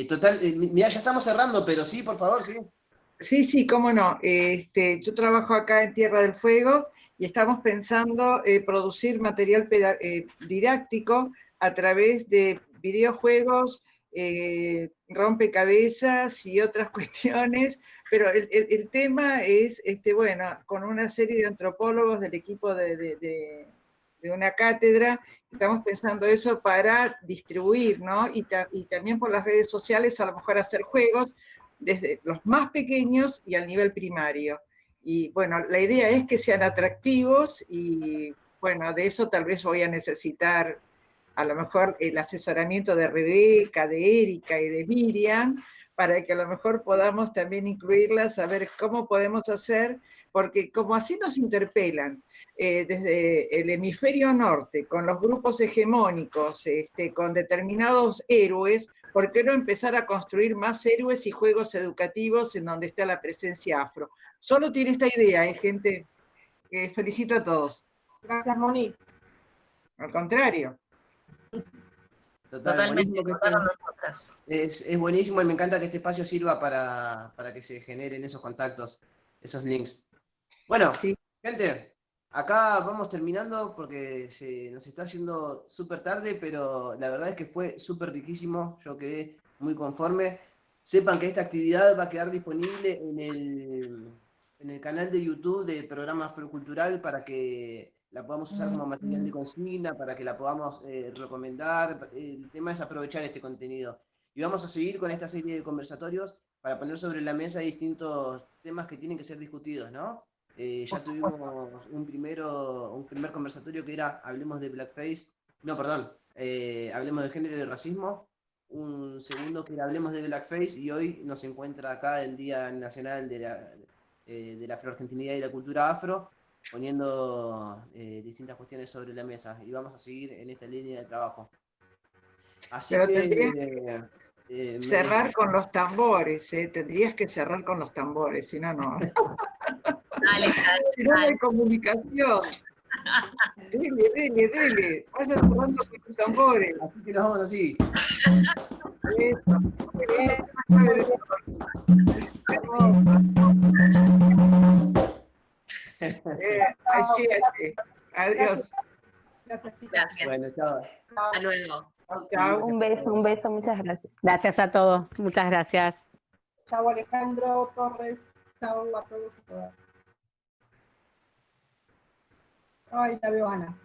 total, mira, ya estamos cerrando, pero sí, por favor, sí. Sí, sí, cómo no. Yo trabajo acá en Tierra del Fuego y estamos pensando producir material didáctico a través de videojuegos, rompecabezas y otras cuestiones, pero el tema es, bueno, con una serie de antropólogos del equipo de una cátedra, estamos pensando eso para distribuir, ¿no? Y también por las redes sociales a lo mejor hacer juegos, desde los más pequeños y al nivel primario. Y bueno, la idea es que sean atractivos y bueno, de eso tal vez voy a necesitar a lo mejor el asesoramiento de Rebeca, de Erika y de Miriam, para que a lo mejor podamos también incluirlas, a ver cómo podemos hacer, porque como así nos interpelan, desde el hemisferio norte, con los grupos hegemónicos, con determinados héroes, ¿por qué no empezar a construir más héroes y juegos educativos en donde está la presencia afro? Solo tiene esta idea, gente. Felicito a todos. Gracias, Moni. Al contrario. Total, Totalmente, buenísimo que contaron nosotras. es buenísimo y me encanta que este espacio sirva para que se generen esos contactos, esos links. Bueno, Sí. gente, acá vamos terminando porque nos está haciendo súper tarde, pero la verdad es que fue súper riquísimo, yo quedé muy conforme. Sepan que esta actividad va a quedar disponible en el canal de YouTube de Programa Afrocultural para que la podamos usar como material de consigna, para que la podamos recomendar. El tema es aprovechar este contenido. Y vamos a seguir con esta serie de conversatorios para poner sobre la mesa distintos temas que tienen que ser discutidos, ¿no? Ya tuvimos un primer conversatorio que era Hablemos de Blackface, no, perdón, Hablemos de Género y de Racismo, un segundo que era Hablemos de Blackface, y hoy nos encuentra acá el Día Nacional de la Afroargentinidad y la Cultura Afro, poniendo distintas cuestiones sobre la mesa, y vamos a seguir en esta línea de trabajo. Así Pero que tendrías que cerrar con los tambores, tendrías que cerrar con los tambores, si no, no. Dale, Si no, no hay comunicación. Dele. Vaya cerrando con los tambores. Así que nos vamos así. Eso. Así. Adiós. Gracias, chicas. Gracias. Bueno, chao. Hasta luego. Chao. Un beso, muchas gracias. Gracias a todos, muchas gracias. Chao, Alejandro Torres. Chao a todos y todas. Ay, la veo Ana.